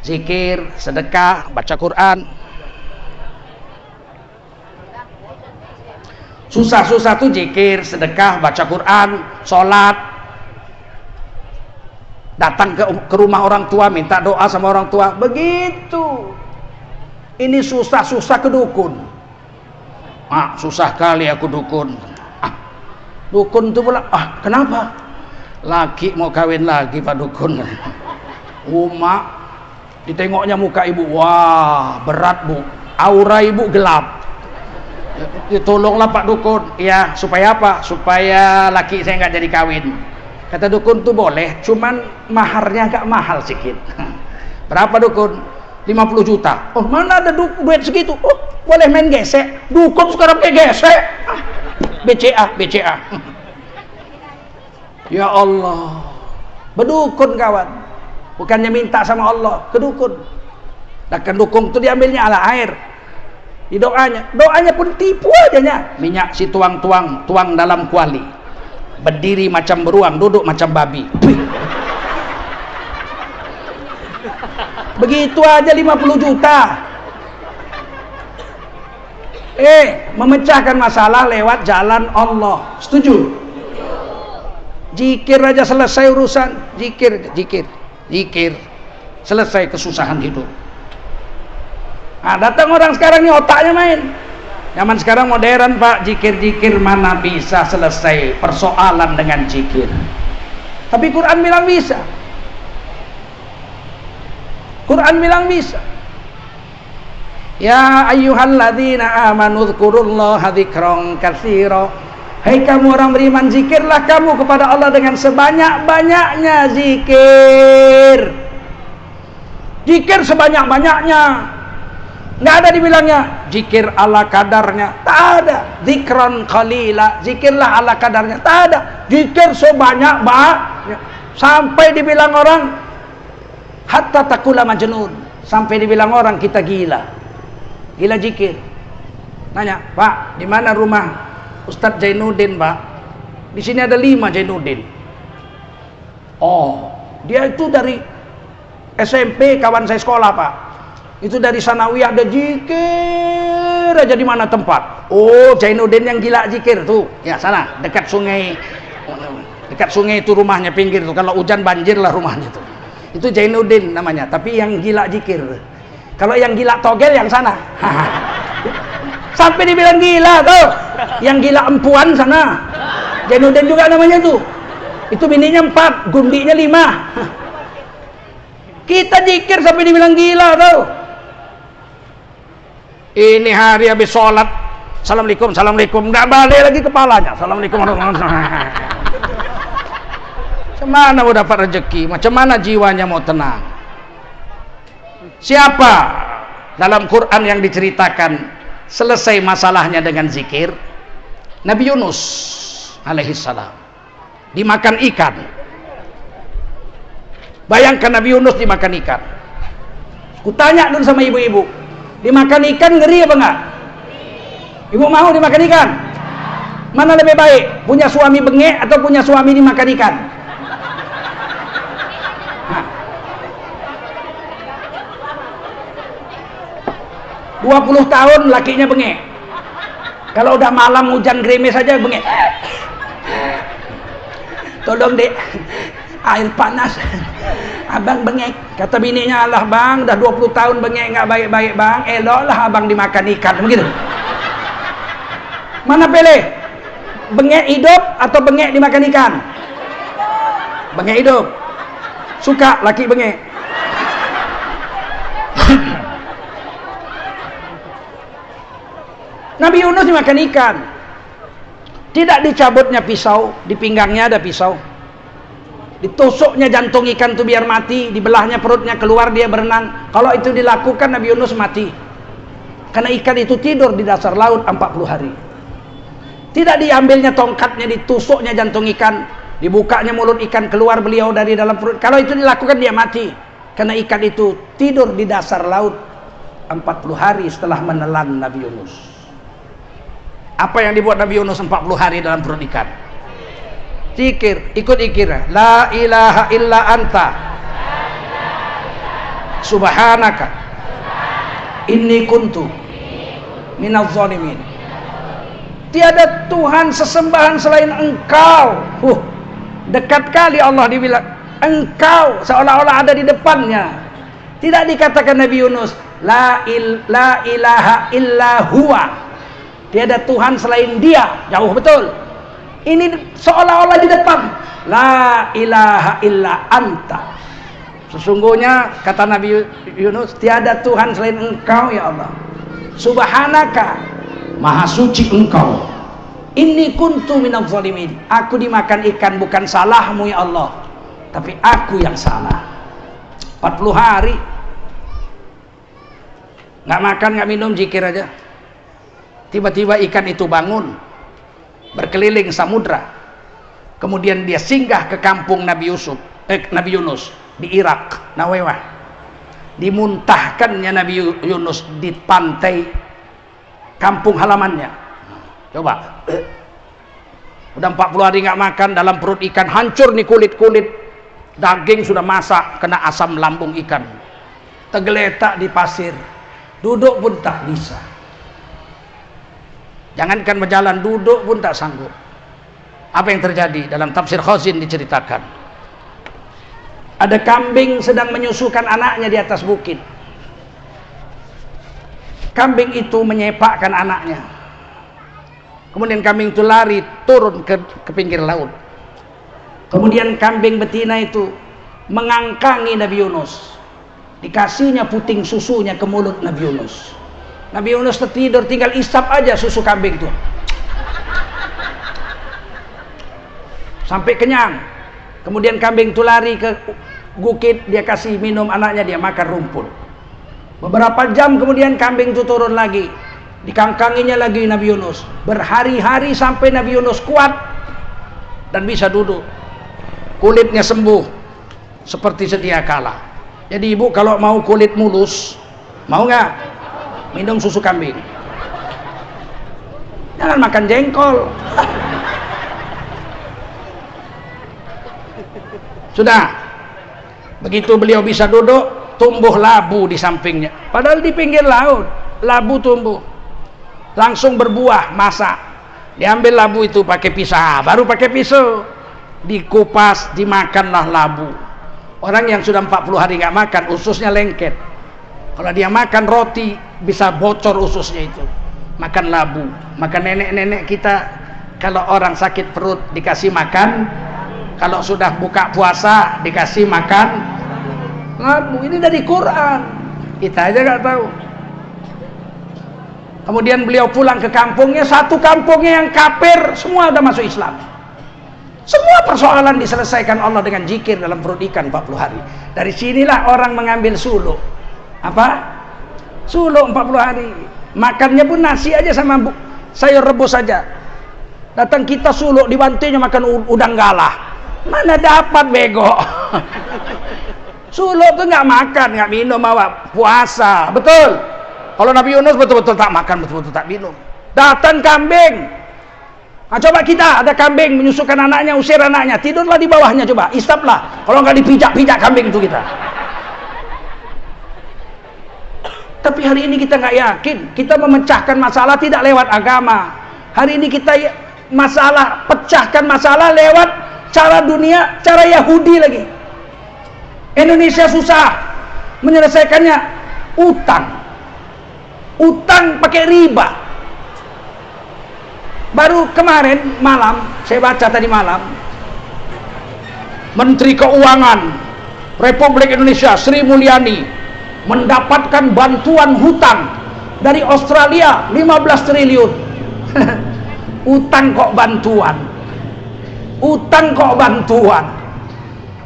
zikir, sedekah, baca Quran. Susah-susah tuh zikir, sedekah, baca Quran, sholat, datang ke rumah orang tua, minta doa sama orang tua. Begitu. Ini susah-susah ke dukun. Susah kali aku dukun. Dukun tuh pula, kenapa? Laki mau kawin lagi Pak Dukun. Mak, ditengoknya muka ibu, wah berat bu, aura ibu gelap. Tolonglah Pak Dukun. Ya, supaya apa? Supaya laki saya nggak jadi kawin. Kata dukun tuh boleh, cuman maharnya agak mahal sedikit. Berapa dukun? 50 juta. Oh, mana ada duit segitu? Oh, boleh main gesek. Dukun sekarang kayak gesek. BCA. Ya Allah. Berdukun kawan. Bukannya minta sama Allah, ke dukun. Dan dukun itu diambilnya ala air. Di doanya pun tipu aja. Minyak si tuang dalam kuali, berdiri macam beruang, duduk macam babi. Begitu aja 50 juta. Memecahkan masalah lewat jalan Allah. Setuju? Zikir aja selesai urusan. Zikir selesai kesusahan hidup. Datang orang sekarang nih otaknya main. Zaman sekarang modern Pak, zikir mana bisa selesai persoalan dengan zikir. Tapi Quran bilang bisa. Ya ayyuhalladzina amanu dzkurullaha dzikran katsira. Hai kamu orang beriman, zikirlah kamu kepada Allah dengan sebanyak-banyaknya zikir. Zikir sebanyak-banyaknya. Nggak ada dibilangnya zikir ala kadarnya, tak ada. Zikran qalila, zikirlah ala kadarnya, tak ada. Zikir sebanyak sampai dibilang orang hatta takula majnun, sampai dibilang orang kita gila zikir. Nanya, Pak, di mana rumah Ustadz Zainuddin, Pak? Di sini ada 5 Zainuddin. Oh, dia itu dari SMP kawan saya sekolah, Pak. Itu dari sanawiyah ada zikir aja di mana tempat. Oh, Zainuddin yang gila zikir tuh. Ya, sana, dekat sungai. Dekat sungai itu rumahnya, pinggir tuh. Kalau hujan banjir lah rumahnya tuh. Itu Zainuddin namanya, tapi yang gila zikir. Kalau yang gila togel yang sana. Sampai dibilang gila tuh. Yang gila empuan sana. Zainuddin juga namanya tuh. Itu bininya 4, gundinya 5. Kita zikir sampai dibilang gila tuh. Ini hari habis sholat, assalamualaikum, nggak balik lagi kepalanya. Assalamualaikum warahmatullahi wabarakatuh. Macam mana mau dapat rezeki? Macam mana jiwanya mau tenang? Siapa dalam Quran yang diceritakan selesai masalahnya dengan zikir? Nabi Yunus alaihissalam dimakan ikan. Bayangkan Nabi Yunus dimakan ikan. Kutanya dulu sama ibu-ibu, dimakan ikan ngeri apa enggak? Ibu mau dimakan ikan? Mana lebih baik? Punya suami bengek atau punya suami dimakan ikan? 20 tahun lakinya bengek. Kalau udah malam hujan gerimis saja bengek. Tolong dek, air panas. Abang bengek. Kata bininya, Allah bang, udah 20 tahun bengek nggak baik-baik bang. Eloklah abang dimakan ikan. Begitu. Mana pilih? Bengek hidup atau bengek dimakan ikan? Bengek hidup. Suka laki bengek. Nabi Yunus dimakan ikan. Tidak dicabutnya pisau, di pinggangnya ada pisau. Ditusuknya jantung ikan itu biar mati, dibelahnya perutnya keluar dia berenang. Kalau itu dilakukan Nabi Yunus mati. Karena ikan itu tidur di dasar laut 40 hari. Tidak diambilnya tongkatnya, ditusuknya jantung ikan, dibukanya mulut ikan, keluar beliau dari dalam perut. Kalau itu dilakukan dia mati. Karena ikan itu tidur di dasar laut 40 hari setelah menelan Nabi Yunus. Apa yang dibuat Nabi Yunus 40 hari dalam perut ikan? Zikir, ikut zikir. La ilaha illa anta. Subhanaka inni kuntu minadz zalimin. Tiada Tuhan sesembahan selain Engkau. Dekat kali Allah dibilang Engkau, seolah-olah ada di depannya. Tidak dikatakan Nabi Yunus la ilaha illa huwa, tiada Tuhan selain Dia, jauh betul. Ini seolah-olah di depan, la ilaha illa anta. Sesungguhnya kata Nabi Yunus, tiada Tuhan selain Engkau ya Allah. Subhanaka, maha suci Engkau. Inni kuntu minadz zalimin. Aku dimakan ikan bukan salahmu ya Allah, tapi aku yang salah. 40 hari nggak makan nggak minum, zikir aja. Tiba-tiba ikan itu bangun berkeliling samudra, kemudian dia singgah ke kampung Nabi Yunus di Irak, Nawewah. Dimuntahkannya Nabi Yunus di pantai kampung halamannya. Coba, udah 40 hari nggak makan, dalam perut ikan hancur nih kulit-kulit, daging sudah masak, kena asam lambung ikan, tergeletak di pasir, duduk pun tak bisa. Jangankan berjalan, duduk pun tak sanggup. Apa yang terjadi? Dalam tafsir Khazin diceritakan, ada kambing sedang menyusukan anaknya di atas bukit. Kambing itu menyepakkan anaknya. Kemudian kambing itu lari turun ke pinggir laut. Kemudian kambing betina itu mengangkangi Nabi Yunus. Dikasihnya puting susunya ke mulut Nabi Yunus. Nabi Yunus tertidur, tinggal isap aja susu kambing itu sampai kenyang. Kemudian kambing itu lari ke bukit, dia kasih minum anaknya, dia makan rumput. Beberapa jam kemudian kambing itu turun lagi, dikangkanginya lagi Nabi Yunus. Berhari-hari sampai Nabi Yunus kuat dan bisa duduk, kulitnya sembuh seperti sedia kala. Jadi ibu kalau mau kulit mulus, mau nggak minum susu kambing? Jangan makan jengkol. Sudah begitu beliau bisa duduk, tumbuh labu di sampingnya, padahal di pinggir laut labu tumbuh, langsung berbuah, masak. Diambil labu itu pakai pisau, baru pakai pisau, dikupas, dimakanlah labu. Orang yang sudah 40 hari nggak makan, ususnya lengket. Kalau dia makan roti bisa bocor ususnya itu. Makan labu. Makan nenek-nenek kita kalau orang sakit perut dikasih makan, kalau sudah buka puasa dikasih makan labu. Ini dari Quran, kita aja nggak tahu. Kemudian beliau pulang ke kampungnya, satu kampungnya yang kafir semua udah masuk Islam. Semua persoalan diselesaikan Allah dengan zikir dalam perut ikan 40 hari. Dari sinilah orang mengambil suluk. Apa? Suluk 40 hari. Makannya pun nasi aja sama sayur rebus saja. Datang kita suluk, dibantunya makan udang galah. Mana dapat bego. Suluk tuh nggak makan, nggak minum, awak puasa, betul. Kalau Nabi Yunus betul-betul tak makan, betul-betul tak minum. Datang kambing, nah, coba kita ada kambing menyusukan anaknya, usir anaknya, tidurlah di bawahnya, coba isaplah. Kalau nggak dipijak-pijak kambing itu kita. Tapi hari ini kita nggak yakin, kita memecahkan masalah tidak lewat agama. Hari ini kita masalah, pecahkan masalah lewat cara dunia, cara Yahudi lagi. Indonesia susah menyelesaikannya, utang pakai riba. Baru kemarin malam saya baca, tadi malam, Menteri Keuangan Republik Indonesia Sri Mulyani mendapatkan bantuan hutang dari Australia 15 triliun. Utang kok bantuan, utang kok bantuan.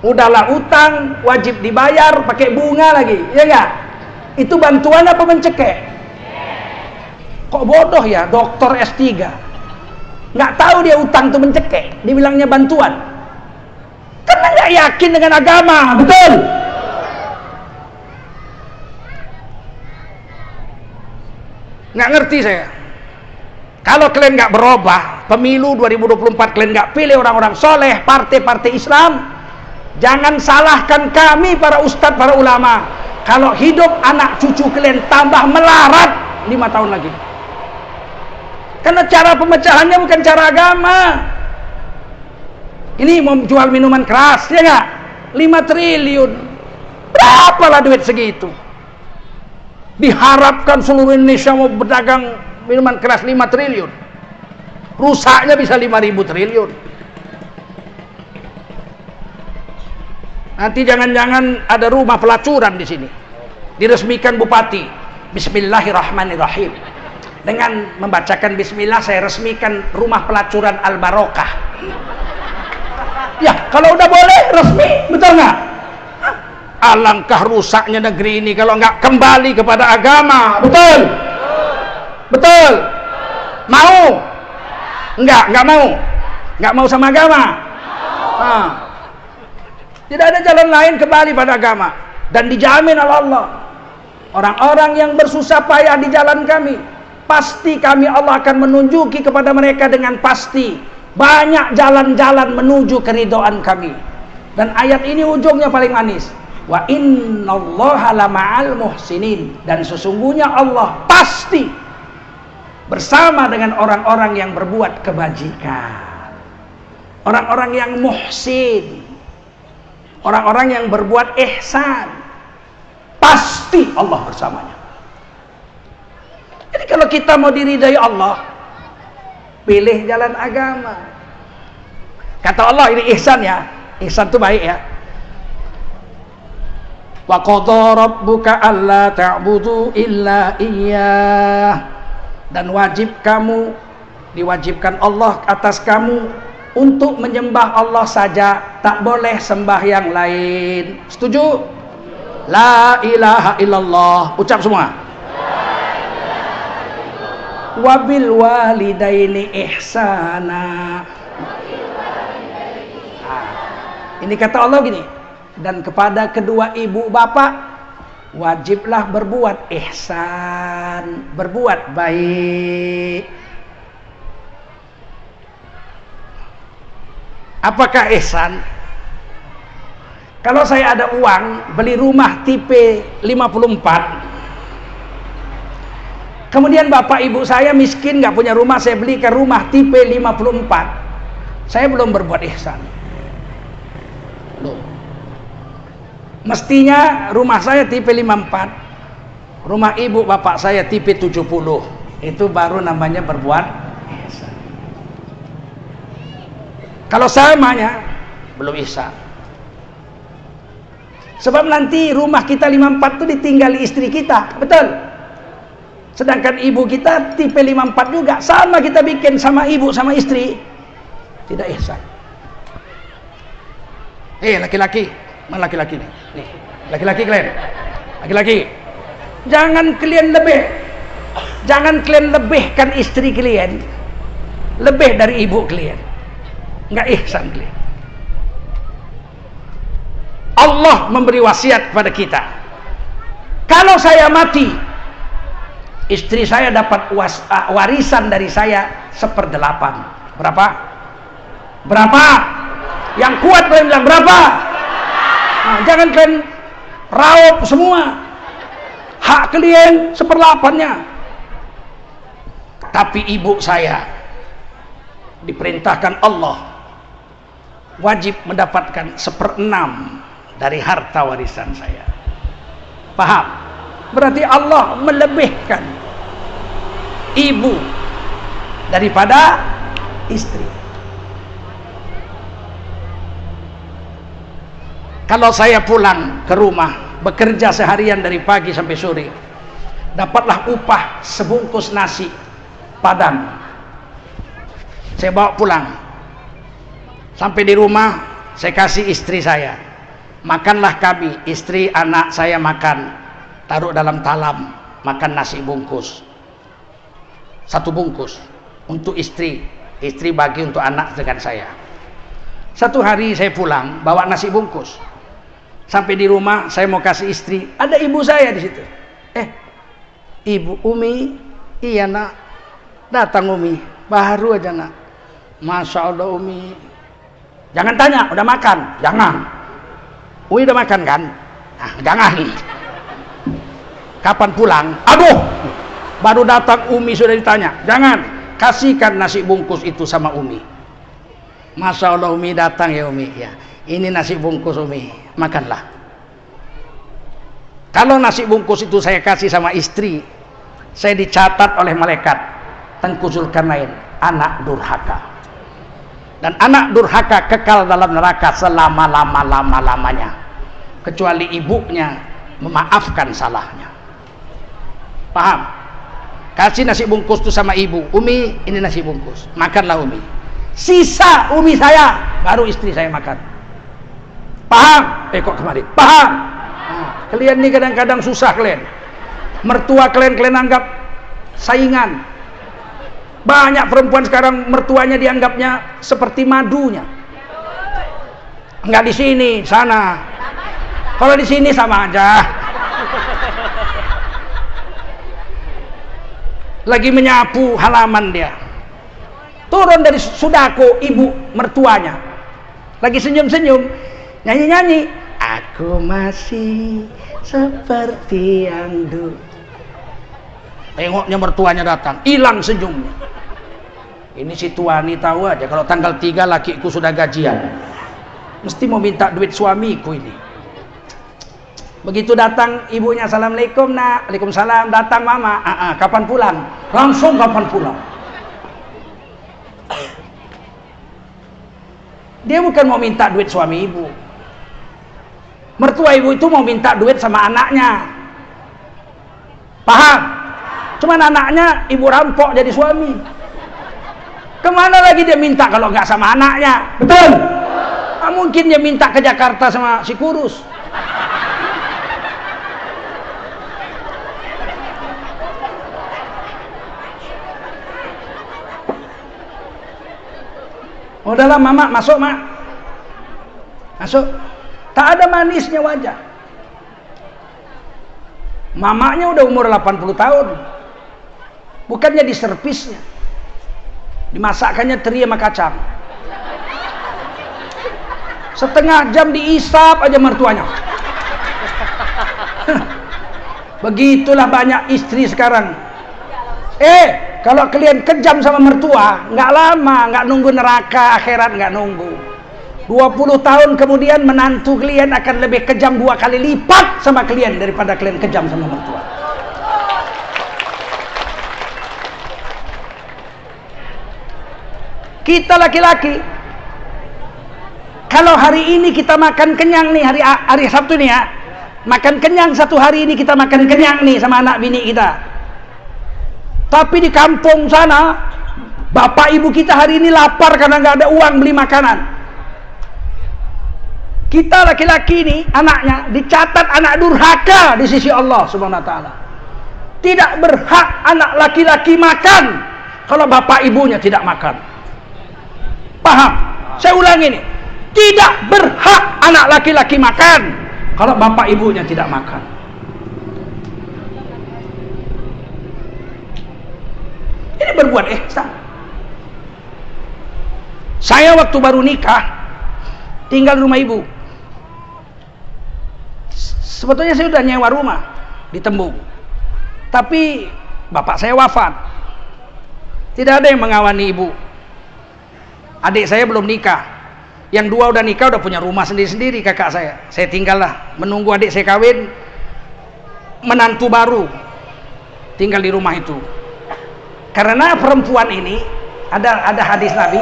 Udahlah utang wajib dibayar pakai bunga lagi, ya enggak? Itu bantuan apa mencekik? Kok bodoh ya doktor S3, nggak tahu dia utang itu mencekik, dibilangnya bantuan. Karena nggak yakin dengan agama, betul? Nggak ngerti saya. Kalau kalian nggak berubah, pemilu 2024 kalian nggak pilih orang-orang soleh, partai-partai Islam, jangan salahkan kami para ustadz, para ulama. Kalau hidup anak cucu kalian tambah melarat 5 tahun lagi. Karena cara pemecahannya bukan cara agama. Ini mau jual minuman keras, ya nggak? 5 triliun. Berapalah duit segitu? Diharapkan seluruh Indonesia mau berdagang minuman keras 5 triliun. Rusaknya bisa 5.000 triliun. Nanti jangan-jangan ada rumah pelacuran di sini. Diresmikan bupati. Bismillahirrahmanirrahim. Dengan membacakan bismillah saya resmikan rumah pelacuran Al-Barokah. Ya, kalau udah boleh resmi, betul nggak? Alangkah rusaknya negeri ini kalau nggak kembali kepada agama. Betul? Betul? Mau? Nggak mau. Nggak mau sama agama. Tidak ada jalan lain kembali pada agama. Dan dijamin oleh Allah, orang-orang yang bersusah payah di jalan kami, pasti kami Allah akan menunjuki kepada mereka dengan pasti banyak jalan-jalan menuju keridhaan kami. Dan ayat ini ujungnya paling manis. Wa innallaha lama'al muhsinin. Dan sesungguhnya Allah pasti bersama dengan orang-orang yang berbuat kebajikan, orang-orang yang muhsin, orang-orang yang berbuat ihsan. Pasti Allah bersamanya. Jadi kalau kita mau diridai Allah, pilih jalan agama. Kata Allah, ini ihsan ya. Ihsan itu baik ya. Wa qadha rabbuka alla ta'budu illa iyyah. Dan diwajibkan Allah atas kamu untuk menyembah Allah saja, tak boleh sembah yang lain. Setuju? La ilaha illallah. Ucap semua. Wabil walidaini ihsana. Ini kata Allah gini, dan kepada kedua ibu bapak wajiblah berbuat ihsan, berbuat baik. Apakah ihsan? Kalau saya ada uang beli rumah tipe 54, kemudian bapak ibu saya miskin nggak punya rumah, saya belikan rumah tipe 54, saya belum berbuat ihsan. Loh. Mestinya rumah saya tipe 54, rumah ibu bapak saya tipe 70, itu baru namanya berbuat ihsan. Kalau samanya belum ihsan. Sebab nanti rumah kita 54 itu ditinggali istri kita, betul? Sedangkan ibu kita tipe 54 juga, sama kita bikin sama ibu sama istri, tidak ihsan. Laki-laki, mana laki-laki nih? Nih, laki-laki kalian, laki-laki, jangan kalian lebihkan istri kalian lebih dari ibu kalian, nggak ihsan kalian. Allah memberi wasiat kepada kita, kalau saya mati, istri saya dapat warisan dari saya 1/8. Berapa? Berapa? Yang kuat kalian bilang berapa? Nah, jangan kalian raup semua. Hak kalian 1/8-nya. Tapi ibu saya diperintahkan Allah wajib mendapatkan 1/6 dari harta warisan saya. Paham? Berarti Allah melebihkan ibu daripada istri. Kalau saya pulang ke rumah, bekerja seharian dari pagi sampai sore, dapatlah upah sebungkus nasi padang, saya bawa pulang. Sampai di rumah, saya kasih istri saya, makanlah kami, istri anak saya makan, taruh dalam talam, makan nasi bungkus, 1 bungkus untuk istri, istri bagi untuk anak dengan saya. Satu hari saya pulang bawa nasi bungkus, sampai di rumah saya mau kasih istri, ada ibu saya di situ. Ibu Umi, iya nak, datang Umi, baru aja nak. Masya Allah Umi, jangan tanya udah makan, jangan. Umi udah makan kan? Nah, jangan. kapan pulang? Aduh, baru datang Umi sudah ditanya, jangan, kasihkan nasi bungkus itu sama Umi. Masya Allah, Umi datang, ya Umi, ya ini nasi bungkus Umi, makanlah. Kalau nasi bungkus itu saya kasih sama istri, saya dicatat oleh malaikat Tengku Zulkarnain anak durhaka. Dan anak durhaka kekal dalam neraka selama-lamanya, kecuali ibunya memaafkan salahnya. Paham? Kasih nasi bungkus itu sama ibu, Umi ini nasi bungkus, makanlah Umi. Sisa Umi saya, baru istri saya makan. Paham? Kok kemarin? Paham? Nah, kalian ini kadang-kadang susah kalian. Mertua kalian anggap saingan. Banyak perempuan sekarang mertuanya dianggapnya seperti madunya. Enggak di sini, sana. Kalau di sini sama aja. Lagi menyapu halaman dia. Turun dari sudako ibu mertuanya. Lagi senyum-senyum, nyanyi-nyanyi. Aku masih seperti yang dulu. Tengoknya mertuanya datang, hilang senyumnya. Ini si tuani tahu aja kalau tanggal 3 lakiku sudah gajian. Mesti mau minta duit suamiku ini. Begitu datang ibunya, assalamualaikum nak. Waalaikumsalam. Datang mama, kapan pulang? Langsung kapan pulang. Dia bukan mau minta duit suami ibu. Mertua ibu itu mau minta duit sama anaknya. Paham? Cuman anaknya ibu rampok jadi suami. Kemana lagi dia minta kalau nggak sama anaknya? Betul? Nah, mungkin dia minta ke Jakarta sama si kurus. Udahlah mama, masuk mak. Masuk. Tak ada manisnya wajah. Mamanya udah umur 80 tahun. Bukannya diservisnya, dimasakkannya teri sama kacang. Setengah jam diisap aja mertuanya. Begitulah banyak istri sekarang. Kalau kalian kejam sama mertua, nggak lama, nggak nunggu neraka akhirat, nggak nunggu. 20 tahun kemudian menantu kalian akan lebih kejam 2 kali lipat sama kalian daripada kalian kejam sama mertua. Kita laki-laki, kalau hari ini kita makan kenyang nih, hari Sabtu nih ya, makan kenyang satu hari ini kita makan kenyang nih sama anak bini kita. Tapi di kampung sana, bapak ibu kita hari ini lapar karena nggak ada uang beli makanan. Kita laki-laki ini, anaknya dicatat anak durhaka di sisi Allah Subhanahu wa taala. Tidak berhak anak laki-laki makan kalau bapak ibunya tidak makan. Paham? Saya ulangi nih. Tidak berhak anak laki-laki makan kalau bapak ibunya tidak makan. Ini berbuat ihsan. Saya waktu baru nikah tinggal di rumah ibu. Sebetulnya saya sudah nyewa rumah di Tembung. Tapi bapak saya wafat. Tidak ada yang mengawani ibu. Adik saya belum nikah. Yang 2 udah nikah, udah punya rumah sendiri-sendiri kakak saya. Saya tinggallah menunggu adik saya kawin. Menantu baru tinggal di rumah itu. Karena perempuan ini ada hadis Nabi.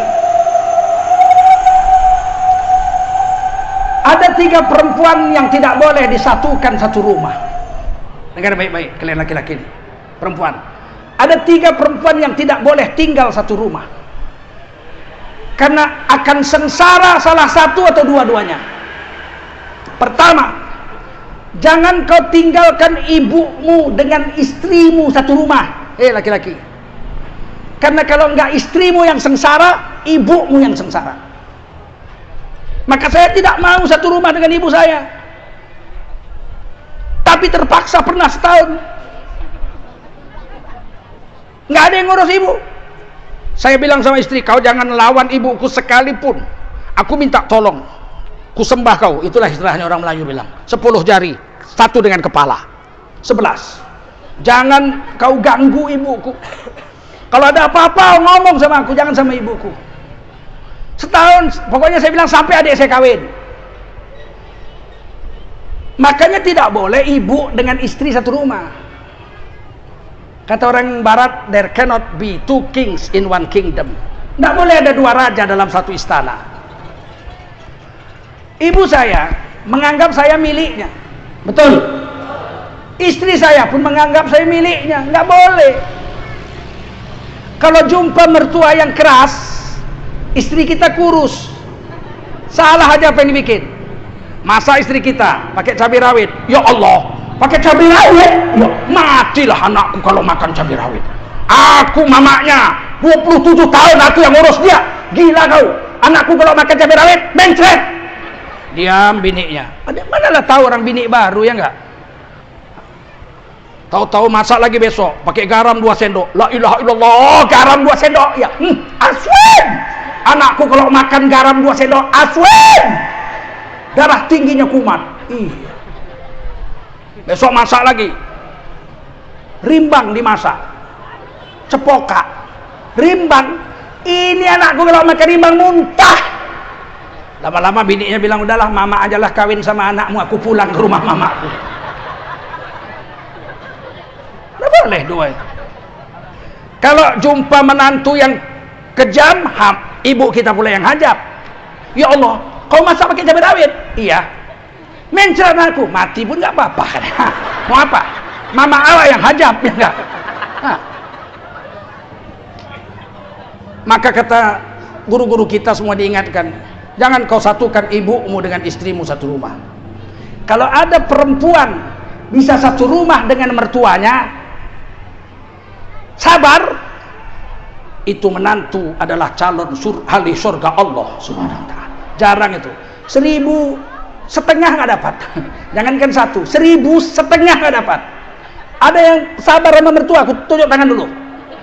Ada 3 perempuan yang tidak boleh disatukan satu rumah. Dengar baik-baik kalian laki-laki ini. Perempuan. Ada 3 perempuan yang tidak boleh tinggal satu rumah. Karena akan sengsara salah satu atau dua-duanya. Pertama, jangan kau tinggalkan ibumu dengan istrimu satu rumah. Laki-laki. Karena kalau enggak istrimu yang sengsara, ibumu yang sengsara. Maka saya tidak mau satu rumah dengan ibu saya. Tapi terpaksa pernah setahun. Nggak ada yang ngurus ibu. Saya bilang sama istri, kau jangan lawan ibuku sekalipun. Aku minta tolong. Ku sembah kau. Itulah istilahnya orang Melayu bilang. 10 jari, 1 dengan kepala. 11. Jangan kau ganggu ibuku. Kalau ada apa-apa ngomong sama aku, jangan sama ibuku. Setahun, pokoknya saya bilang sampai adik saya kawin. Makanya tidak boleh ibu dengan istri satu rumah. Kata orang barat, there cannot be two kings in one kingdom. Tidak boleh ada dua raja dalam satu istana. Ibu saya menganggap saya miliknya. Betul. Istri saya pun menganggap saya miliknya. Nggak boleh. Kalau jumpa mertua yang keras, istri kita kurus, salah aja apa yang dibikin. Masa istri kita pakai cabai rawit, ya Allah, pakai cabai rawit, ya matilah anakku kalau makan cabai rawit. Aku mamanya 27 tahun aku yang ngurus dia. Gila kau, anakku kalau makan cabai rawit mencret. Diam biniknya. Manalah tahu orang binik baru, ya enggak? Tahu-tahu masak lagi besok pakai garam 2 sendok. La ilaha illallah, garam 2 sendok. Ya, aswin. Anakku kalau makan garam 2 sendok, aswin. Darah tingginya kumat. Iya. Besok masak lagi. Rimbang dimasak. Cepoka. Rimbang. Ini anakku kalau makan rimbang muntah. Lama-lama biniknya bilang, udahlah mama ajalah kawin sama anakmu, aku pulang ke rumah mamaku. Boleh dua itu. Kalau jumpa menantu yang kejam, ibu kita pula yang hajab. Ya Allah, kau masak pakai cabai rawit? Iya. Mencret aku, mati pun nggak apa-apa kan? Mau apa? Mama awak yang hajab, ya enggak? Maka kata guru-guru kita semua diingatkan, jangan kau satukan ibumu dengan istrimu satu rumah. Kalau ada perempuan bisa satu rumah dengan mertuanya, sabar, itu menantu adalah calon ahli surga Allah Subhanahu wa ta'ala. Jarang itu. 1.500 nggak dapat. Jangankan 1, 1.500 nggak dapat. Ada yang sabar sama mertua, aku tunjuk tangan dulu.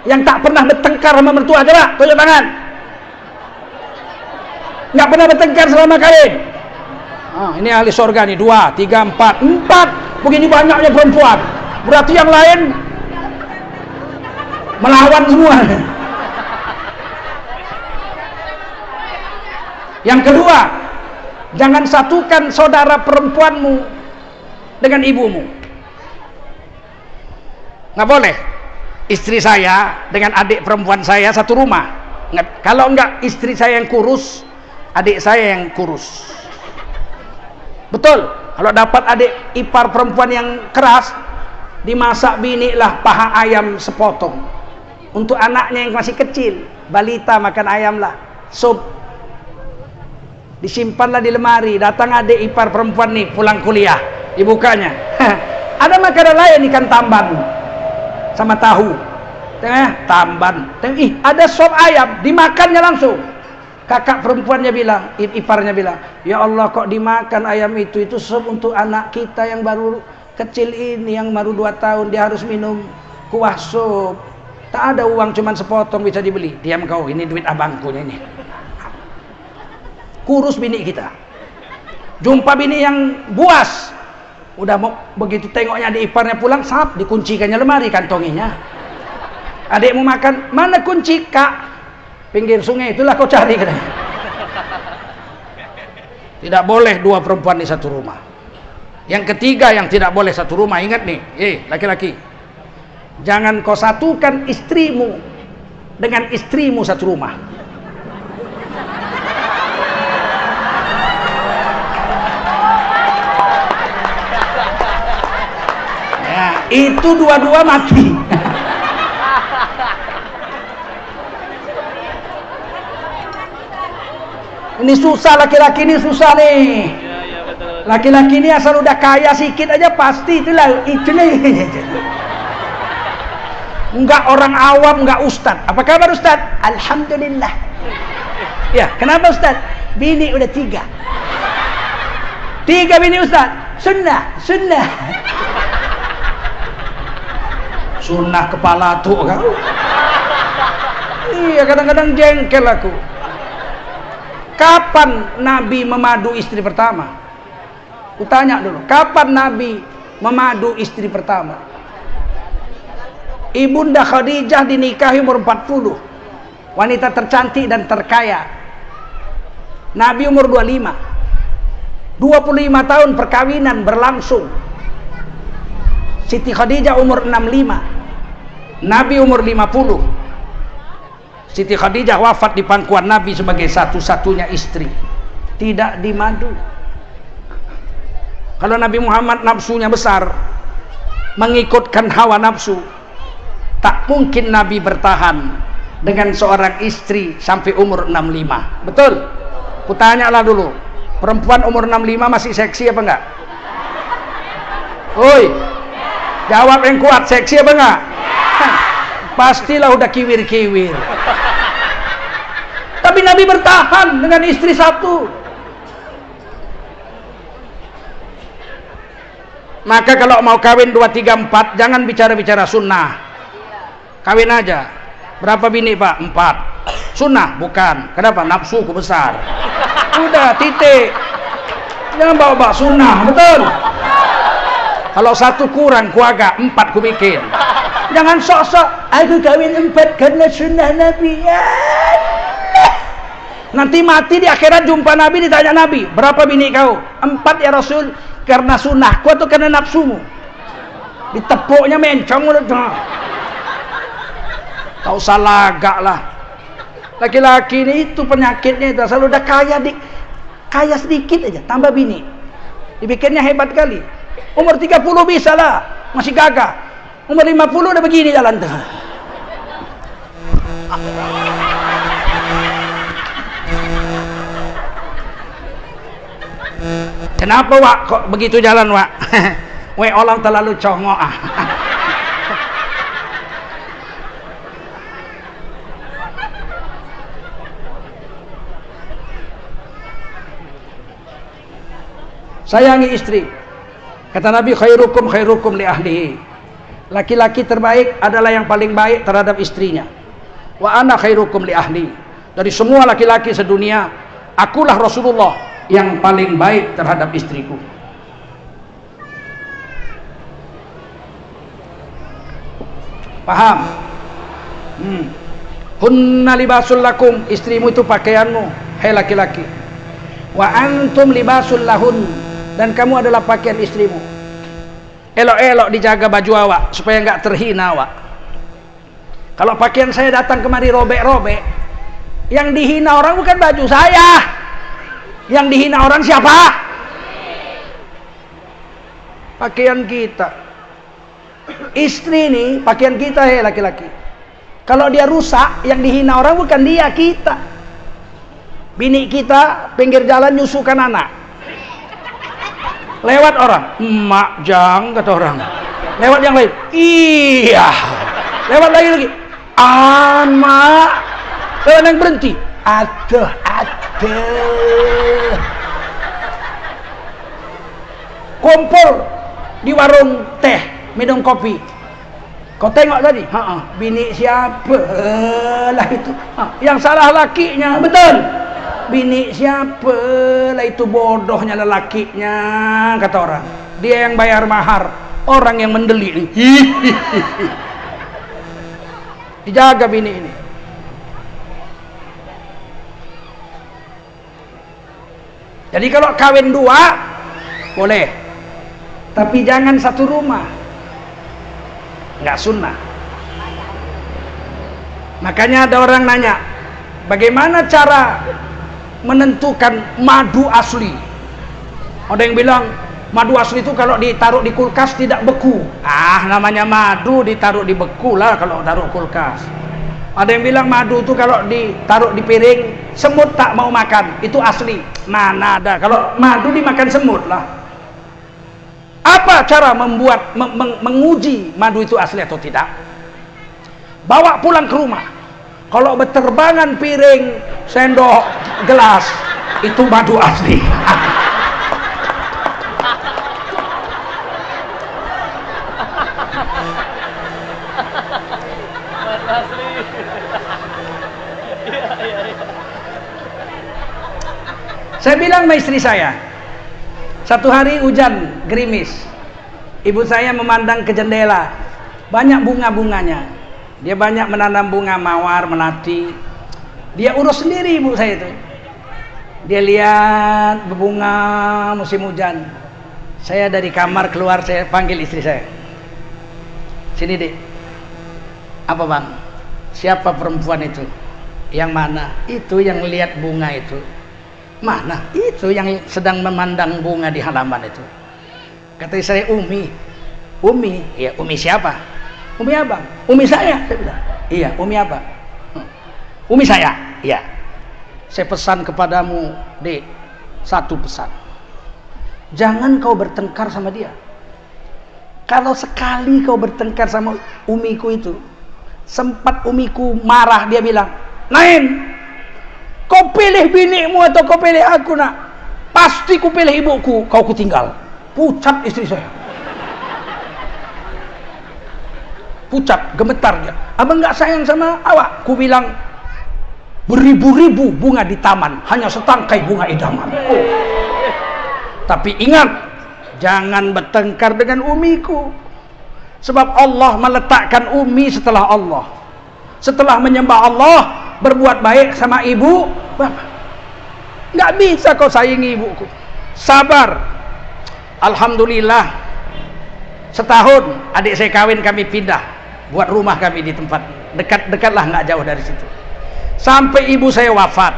Yang tak pernah bertengkar sama mertua, coba tunjuk tangan. Nggak pernah bertengkar selama kawin. Ini ahli surga nih, 2, 3, 4. Begini banyaknya perempuan. Berarti yang lain melawan semua. Yang kedua, jangan satukan saudara perempuanmu dengan ibumu. Nggak boleh. Istri saya dengan adik perempuan saya satu rumah. Kalau enggak, istri saya yang kurus, adik saya yang kurus. Betul. Kalau dapat adik ipar perempuan yang keras, dimasak bini lah paha ayam sepotong. Untuk anaknya yang masih kecil, balita makan ayam lah, sup. Disimpanlah di lemari. Datang adik ipar perempuan nih pulang kuliah, dibukanya. Ada makanan lain, ikan tamban sama tahu. Tamban. Ada sop ayam, dimakannya langsung. Kakak perempuannya bilang, iparnya bilang, ya Allah kok dimakan ayam itu sop untuk anak kita yang baru kecil ini, yang baru 2 tahun, dia harus minum kuah sup. Tak ada uang, cuman sepotong bisa dibeli. Diam kau, ini duit abangku ini. Kurus bini kita. Jumpa bini yang buas, udah mau begitu tengoknya adik iparnya pulang, dikuncikannya lemari kantonginya. Adikmu makan, mana kunci kak? Pinggir sungai itulah kau cari katanya. Tidak boleh 2 perempuan di satu rumah. Yang ketiga yang tidak boleh satu rumah, ingat nih, laki-laki, jangan kau satukan istrimu dengan istrimu satu rumah. Ya, itu dua-dua mati. Ini susah, laki-laki ini susah nih. Laki-laki ini asal udah kaya sikit aja pasti itulah. Enggak orang awam, enggak ustad. Apa kabar ustad? Alhamdulillah. Ya, kenapa ustad? Bini udah 3. 3 bini ustad. Sunnah. Sunnah kepala tuh kan? Iya, kadang-kadang jengkel aku. Kapan Nabi memadu istri pertama? Kutanya dulu, kapan Nabi memadu istri pertama? Ibunda Khadijah dinikahi umur 40, wanita tercantik dan terkaya. Nabi umur 25, 25 tahun perkawinan berlangsung. Siti Khadijah umur 65, Nabi umur 50. Siti Khadijah wafat di pangkuan Nabi sebagai satu-satunya istri, tidak dimadu. Kalau Nabi Muhammad nafsunya besar, mengikutkan hawa nafsu, tak mungkin Nabi bertahan dengan seorang istri sampai umur 65. Betul? Kutanyalah dulu, perempuan umur 65 masih seksi apa enggak? Oi, jawab yang kuat, seksi apa enggak? Pastilah udah kiwir-kiwir. Tapi Nabi bertahan dengan istri satu. Maka kalau mau kawin 2, 3, 4, jangan bicara-bicara sunnah. Kawin aja. Berapa bini Pak? 4. Sunnah? Bukan. Kenapa? Nafsuku besar. Udah, titik. Jangan bawa-bawa sunnah. Betul? Kalau 1 kurang, ku agak 4 ku bikin. Jangan sok-sok, aku kawin 4 karena sunnah Nabi. Nanti mati di akhirat jumpa Nabi, ditanya Nabi, berapa bini kau? 4 ya Rasul, karena sunnahku atau karena nafsumu? Ditepuknya mencong udah. Tak usah lagak lah. Laki-laki ini itu penyakitnya itu, selalu udah kaya sedikit aja, tambah bini. Dibikinnya hebat kali. Umur 30 bisa lah, masih gagah. Umur 50 udah begini jalan tuh. Kenapa Wak kok begitu jalan Wak? Weh, orang terlalu congok ah. Sayangi istri. Kata Nabi, khairukum khairukum li ahlihi. Laki-laki terbaik adalah yang paling baik terhadap istrinya. Wa ana khairukum li ahli. Dari semua laki-laki sedunia, akulah Rasulullah yang paling baik terhadap istriku. Paham? Hunna libasul lakum, istrimu itu pakaianmu, hai laki-laki. Wa antum libasul lahun, dan kamu adalah pakaian istrimu. Elok-elok dijaga baju awak supaya enggak terhina awak. Kalau pakaian saya datang kemari robek-robek, yang dihina orang bukan baju saya. Yang dihina orang siapa? Pakaian kita. Istri ini pakaian kita ya laki-laki. Kalau dia rusak, yang dihina orang bukan dia, kita. Bini kita pinggir jalan nyusukan anak. Lewat orang, emak jang kata orang. Lewat yang lain, iya. Lewat lagi, mak. Lewat yang berhenti, aduh. Kumpul di warung teh minum kopi. Kau tengok tadi, bini siapa lah itu? Yang salah lakinya, betul. Bini siapa lah itu, bodohnya lelakinya kata orang. Dia yang bayar mahar, orang yang mendelik nih. Dijaga bini ini. Jadi kalau kawin 2 boleh, tapi jangan satu rumah, nggak sunnah. Makanya ada orang nanya, bagaimana cara menentukan madu asli? Ada yang bilang madu asli itu kalau ditaruh di kulkas tidak beku. Namanya madu ditaruh di beku lah kalau taruh kulkas. Ada yang bilang madu itu kalau ditaruh di piring semut tak mau makan, itu asli. Mana ada, kalau madu dimakan semut lah. Apa cara menguji madu itu asli atau tidak? Bawa pulang ke rumah. Kalau berterbangan piring, sendok, gelas, itu madu asli. Saya bilang sama istri saya, satu hari hujan gerimis, ibu saya memandang ke jendela, banyak bunga-bunganya. Dia banyak menanam bunga mawar, melati. Dia urus sendiri ibu saya itu. Dia lihat berbunga musim hujan. Saya dari kamar keluar, saya panggil istri saya. Sini dek. Apa bang? Siapa perempuan itu? Yang mana? Itu yang lihat bunga itu. Mana? Itu yang sedang memandang bunga di halaman itu. Kata saya, Umi. Umi? Iya, Umi siapa? Umi abang. Umi saya? Saya bilang, iya, Umi apa? Umi saya? Iya. Saya pesan kepadamu, dek, satu pesan. Jangan kau bertengkar sama dia. Kalau sekali kau bertengkar sama umiku itu, sempat umiku marah, dia bilang, Naim, kau pilih binimu atau kau pilih aku nak? Pasti ku pilih ibuku, kau ku tinggal. Pucat istri saya. Pucat, gemetar dia. Abang nggak sayang sama awak? Ku bilang, beribu-ribu bunga di taman, hanya setangkai bunga idaman. Oh. Tapi ingat, jangan bertengkar dengan umiku. Sebab Allah meletakkan umi setelah Allah. Setelah menyembah Allah, berbuat baik sama ibu bapak. Nggak bisa kau saingi ibuku. Sabar. Alhamdulillah, setahun adik saya kawin, kami pindah buat rumah kami di tempat dekat-dekat lah, nggak jauh dari situ. Sampai ibu saya wafat,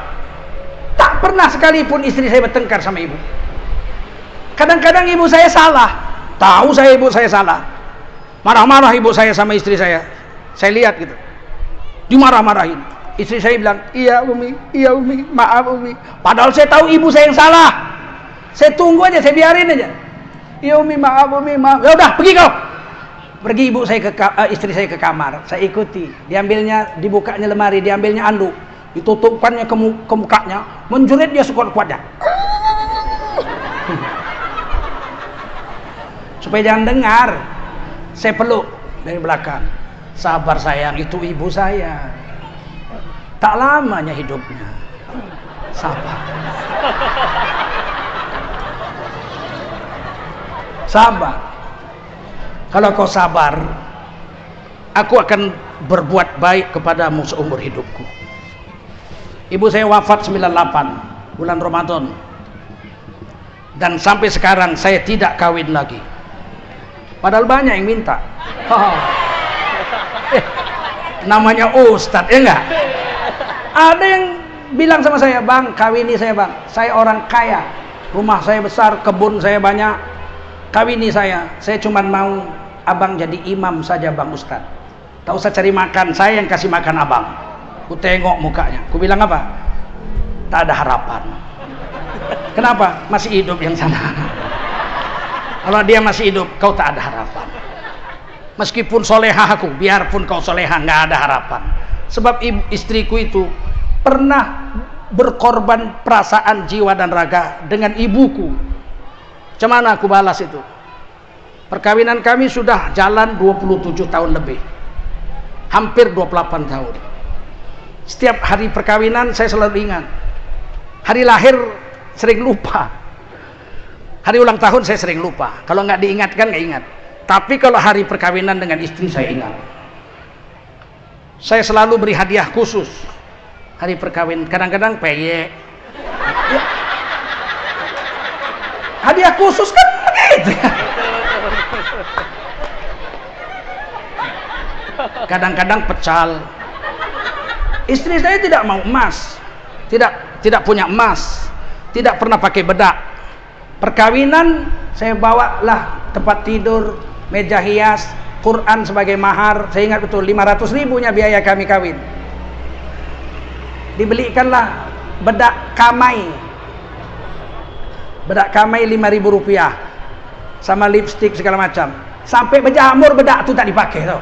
tak pernah sekalipun istri saya bertengkar sama ibu. Kadang-kadang ibu saya salah, tahu saya ibu saya salah, marah-marah ibu saya sama istri saya lihat gitu, dimarah-marahin. Istri saya bilang, iya umi, maaf umi. Padahal saya tahu ibu saya yang salah. Saya tunggu aja, saya biarin aja. Iya umi, maaf umi, maaf. Ya udah, pergi kau. Pergi ibu saya istri saya ke kamar. Saya ikuti. Diambilnya, dibukanya lemari, diambilnya anduk, ditutupkannya ke mukanya, menjerit dia sekuat-kuatnya. Supaya jangan dengar. Saya peluk dari belakang. Sabar sayang, itu ibu saya. Tak lamanya hidupnya. Sabar. Sabar. Kalau kau sabar, aku akan berbuat baik kepadamu seumur hidupku. Ibu saya wafat 98 bulan Ramadan. Dan sampai sekarang saya tidak kawin lagi. Padahal banyak yang minta. Namanya Ustadz, ya enggak? Ada yang bilang sama saya, bang, kawini saya bang. Saya orang kaya, rumah saya besar, kebun saya banyak. Kawini saya cuma mau abang jadi imam saja bang Ustadz. Tak usah cari makan, saya yang kasih makan abang. Ku tengok mukanya, ku bilang apa? Tak ada harapan. Kenapa? Masih hidup yang sana. Kalau dia masih hidup, kau tak ada harapan. Meskipun solehah aku, biarpun kau solehah, nggak ada harapan. Sebab istriku itu pernah berkorban perasaan jiwa dan raga dengan ibuku. Macam mana aku balas itu? Perkawinan kami sudah jalan 27 tahun lebih. Hampir 28 tahun. Setiap hari perkawinan saya selalu ingat. Hari lahir sering lupa. Hari ulang tahun saya sering lupa. Kalau nggak diingatkan nggak ingat. Tapi kalau hari perkawinan dengan istri saya ingat. Saya selalu beri hadiah khusus hari perkawinan. Kadang-kadang peyek. Ya. Hadiah khusus kan begitu ya. Kadang-kadang pecal. Istri saya tidak mau emas, tidak punya emas, tidak pernah pakai bedak. Perkawinan saya bawalah tempat tidur, meja hias, Quran sebagai mahar. Saya ingat betul, 500 ribunya biaya kami kawin. Dibelikanlah bedak kamai. Bedak kamai 5.000 rupiah. Sama lipstik segala macam. Sampai berjamur bedak itu tak dipakai tau.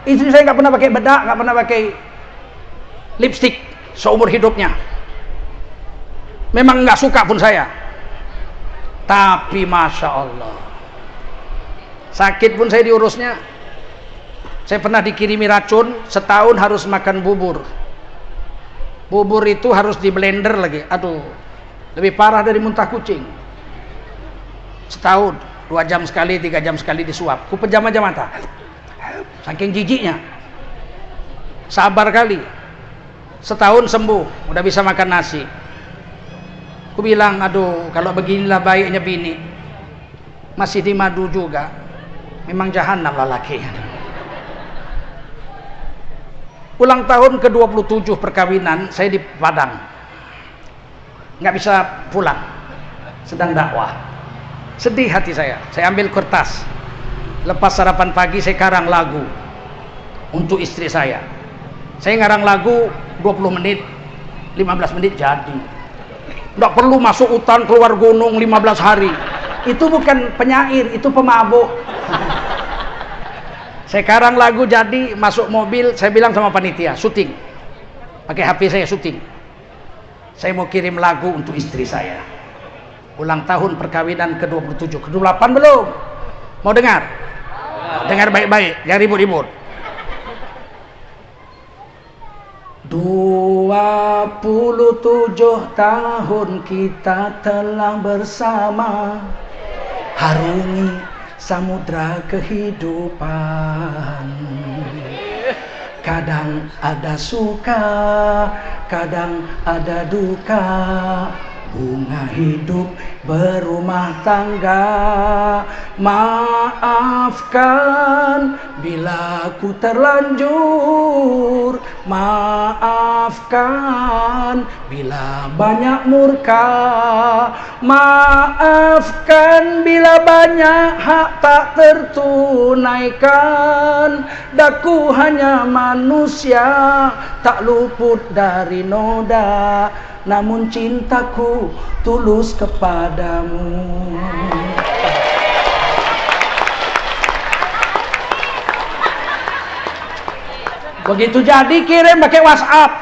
Istri saya nggak pernah pakai bedak, nggak pernah pakai lipstik seumur hidupnya. Memang nggak suka pun saya. Tapi masya Allah, sakit pun saya diurusnya. Saya pernah dikirimi racun, setahun harus makan bubur. Bubur itu harus di blender lagi. Aduh, lebih parah dari muntah kucing. Setahun, 2 jam sekali, 3 jam sekali disuap. Ku pejam aja mata. saking jijiknya. Sabar kali, setahun sembuh, udah bisa makan nasi. Aku bilang, aduh kalau beginilah baiknya bini, masih di madu juga, memang jahanam lelaki. Ulang tahun ke-27 perkawinan saya di Padang, nggak bisa pulang, sedang dakwah. Sedih hati saya ambil kertas, lepas sarapan pagi saya karang lagu untuk istri saya. Saya ngarang lagu 20 menit, 15 menit jadi. Nggak perlu masuk hutan, keluar gunung 15 hari. Itu bukan penyair, itu pemabuk. Saya karang lagu jadi, masuk mobil, saya bilang sama panitia, syuting. Pakai HP saya syuting. Saya mau kirim lagu untuk istri saya. Ulang tahun perkawinan ke-27, ke-28 belum? Mau dengar? Dengar baik-baik, jangan ribut-ribut. 27 tahun kita telah bersama, harungi samudra kehidupan. Kadang ada suka, kadang ada duka, bunga hidup berumah tangga. Maafkan bila ku terlanjur, maafkan bila banyak murka, maafkan bila banyak hak tak tertunaikan. Daku hanya manusia, tak luput dari noda, namun cintaku tulus kepadamu. Begitu jadi kirim pakai WhatsApp,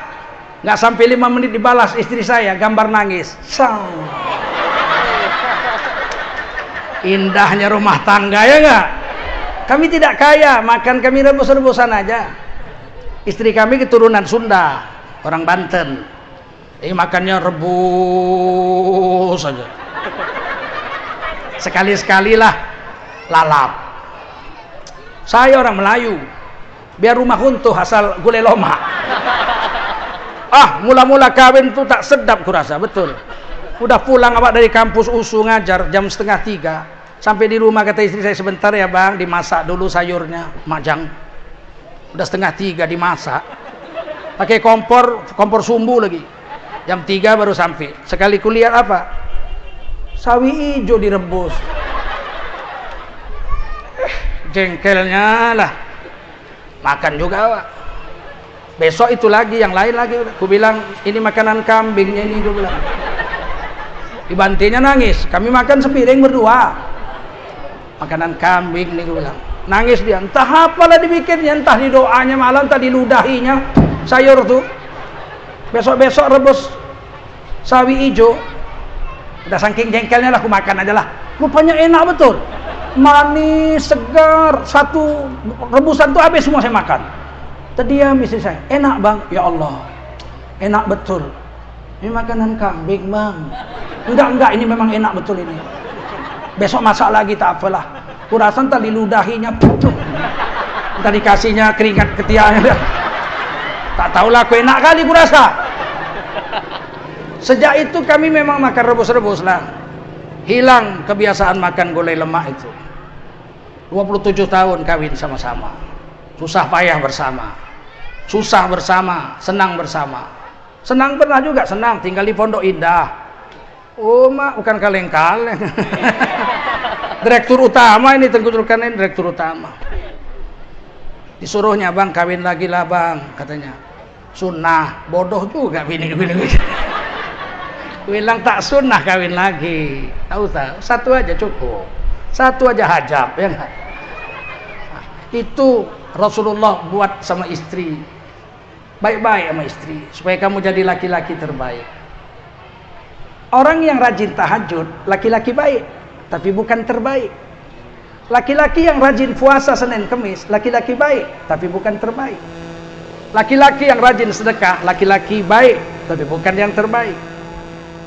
nggak sampai 5 menit dibalas istri saya, gambar nangis. Indahnya rumah tangga, ya nggak? Kami tidak kaya, makan kami rebus-rebusan aja. Istri kami keturunan Sunda, orang Banten. Makannya rebus saja. Sekali-sekali lah lalap. Saya orang Melayu, biar rumah runtuh asal gulai loma. Mula-mula kawin tuh tak sedap kurasa, betul. Udah pulang awak dari kampus USU ngajar jam 2:30. Sampai di rumah kata istri saya, sebentar ya bang, dimasak dulu sayurnya, majang. Udah 2:30 dimasak. Pakai kompor sumbu lagi. Jam 3 baru sampai. Sekali kuliah apa? Sawi hijau direbus. Jengkelnya lah. Makan juga Pak. Besok itu lagi, yang lain lagi. Aku bilang, ini makanan kambingnya ini, aku bilang. Dibantinya nangis. Kami makan sepiring berdua. Makanan kambing nih, aku bilang. Nangis dia. Entah apalah dibikinnya, entah di doanya malam, entah di ludahinya. Sayur tuh. Besok-besok rebus sawi hijau. Udah saking jengkelnya lah, aku makan aja lah. Rupanya enak betul. Manis, segar. Satu rebusan tuh habis semua saya makan. Terdiam istri saya. Enak bang. Ya Allah, enak betul. Ini makanan kambing bang. Enggak, ini memang enak betul ini. Besok masak lagi tak apalah. Kurasa entar diludahinya. Entar dikasihnya keringat ketiaknya. Tak tahulah, aku enak kali kurasa. Sejak itu kami memang makan rebus-rebus lah. Hilang kebiasaan makan gulai lemak itu. 27 tahun kawin sama-sama. Susah payah bersama. Susah bersama, senang bersama. Senang pernah juga, senang tinggal di Pondok Indah. Oh mak, bukan kaleng-kaleng. Direktur utama ini, tengkuturkan ini direktur utama. Disuruhnya bang, kawin lagi lah bang, katanya. Sunnah, bodoh juga bini. Bilang tak sunnah kawin lagi. Tahu, satu aja cukup. Satu aja hajab, ya enggak? Nah, itu Rasulullah buat sama istri. Baik-baik sama istri, supaya kamu jadi laki-laki terbaik. Orang yang rajin tahajud, laki-laki baik, tapi bukan terbaik. Laki-laki yang rajin puasa Senin Kemis, laki-laki baik, tapi bukan terbaik. Laki-laki yang rajin sedekah, laki-laki baik, tapi bukan yang terbaik.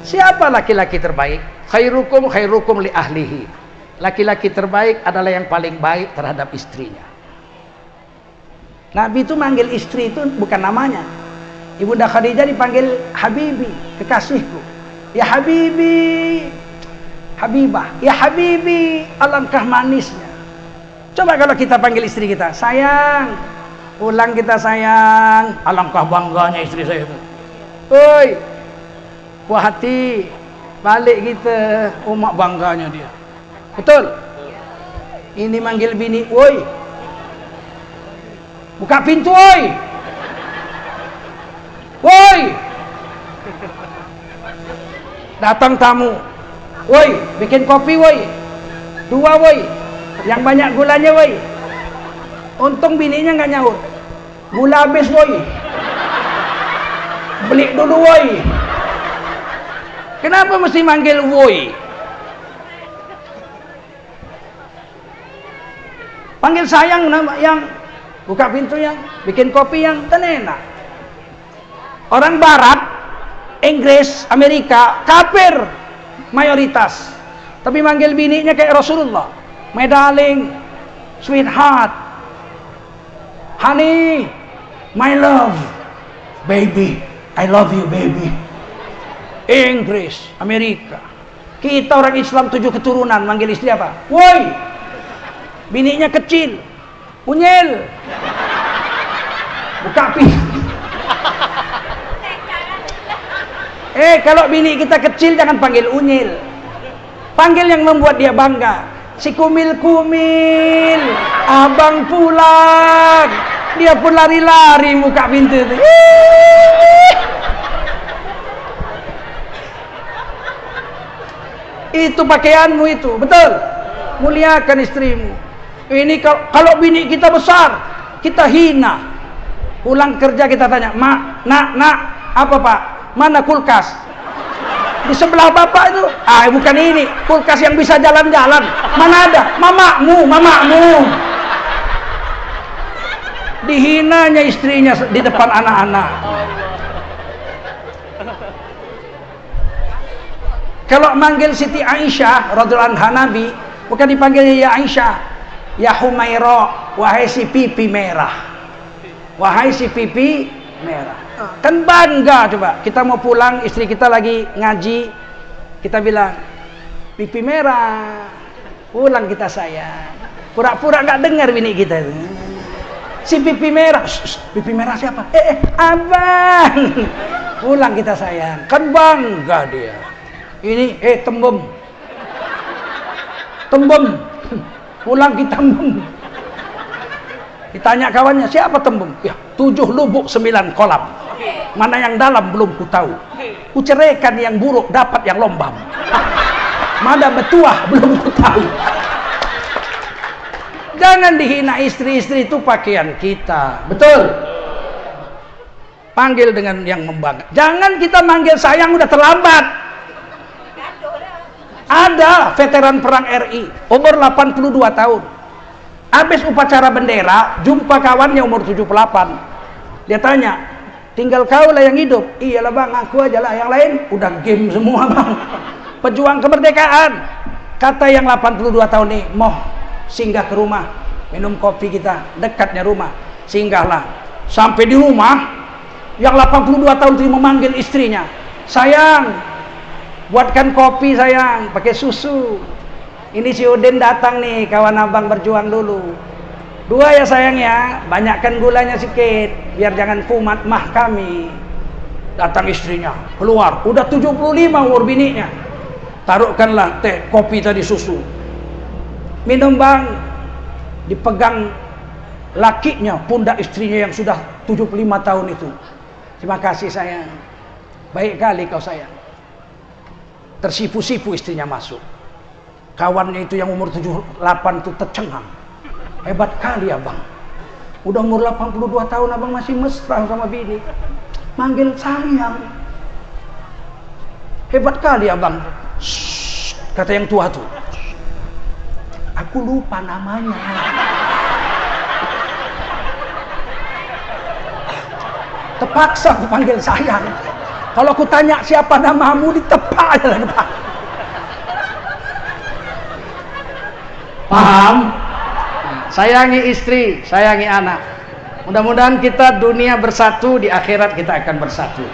Siapa laki-laki terbaik? Khairukum li ahlihi. Laki-laki terbaik adalah yang paling baik terhadap istrinya. Nabi itu manggil istri itu bukan namanya. Ibunda Khadijah dipanggil Habibi, kekasihku. Ya Habibi, Habibah, ya Habibi, alangkah manisnya. Coba kalau kita panggil istri kita, sayang, pulang kita sayang, alangkah bangganya istri saya itu. Oi, puas hati, balik kita, mak bangganya dia. Betul? Ini manggil bini, woi, buka pintu, woi, woi, datang tamu, woi, bikin kopi, woi, 2, woi, yang banyak gulanya, woi. Untung bininya nggak nyaut, gula habis, woi, beli dulu, woi. Kenapa mesti manggil woi? Panggil sayang yang buka pintu, yang bikin kopi, yang kan enak. Orang barat, Inggris, Amerika, kafir mayoritas, tapi manggil bininya kayak Rasulullah, my darling, sweetheart, honey, my love, baby, I love you baby. Inggris, Amerika. Kita orang Islam 7 keturunan manggil istri apa? Woi. Bininya kecil, unyil, buka pintu. Kalau bini kita kecil jangan panggil unyil, panggil yang membuat dia bangga. Si kumil-kumil, abang pulang, dia pun lari-lari buka pintu itu. Itu pakaianmu itu, betul. Muliakan istrimu. Ini kalau bini kita besar, kita hina. Pulang kerja kita tanya, mak, nak, apa pak? Mana kulkas? Di sebelah bapak itu, bukan ini, kulkas yang bisa jalan-jalan. Mana ada? Mamamu. Dihinanya istrinya di depan anak-anak. Kalau manggil Siti Aisyah radhiyallahu anha Nabi, bukan dipanggil ya Aisyah, ya Humairah, wahai si pipi merah, wahai si pipi merah. Kan bangga. Coba kita mau pulang, istri kita lagi ngaji, kita bilang pipi merah, pulang kita sayang. Pura-pura nggak dengar bini kita itu. Si pipi merah, pipi merah siapa? Abang, pulang kita sayang. Kan bangga dia. Ini tembem, pulang kita tembem. Ditanya kawannya, siapa tembem? Ya, 7 lubuk 9 kolam. Mana yang dalam belum ku tahu. Ku ceraikan yang buruk, dapat yang lombam. Mana betuah belum ku tahu. Jangan dihina istri-istri, itu pakaian kita. Betul? Panggil dengan yang membangga. Jangan kita manggil sayang udah terlambat. Ada veteran perang RI, umur 82 tahun. Habis upacara bendera, jumpa kawannya umur 78. Dia tanya, tinggal kau lah yang hidup. Iyalah bang, aku aja lah, yang lain udah game semua bang. Pejuang kemerdekaan. Kata yang 82 tahun nih, mau singgah ke rumah, minum kopi kita, dekatnya rumah. Singgahlah. Sampai di rumah, yang 82 tahun itu memanggil istrinya, sayang, buatkan kopi sayang, pakai susu. Ini si Udin datang nih, kawan abang berjuang dulu. 2 ya sayang ya, banyakkan gulanya sedikit, biar jangan kumat mah kami. Datang istrinya, keluar, udah 75 umur bininya. Taruhkanlah teh, kopi tadi, susu. Minum bang, dipegang lakinya, pundak istrinya yang sudah 75 tahun itu. Terima kasih sayang, baik kali kau sayang. Tersipu-sipu istrinya masuk. Kawannya itu yang umur 78 itu tercengang. Hebat kali abang. Udah umur 82 tahun abang masih mesra sama bini. Manggil sayang. Hebat kali abang. Shh, kata yang tua tuh. Aku lupa namanya. Terpaksa aku panggil sayang. Kalau aku tanya siapa namamu, ditepak aja lagi pak. Paham? Sayangi istri, sayangi anak. Mudah-mudahan kita dunia bersatu, di akhirat kita akan bersatu.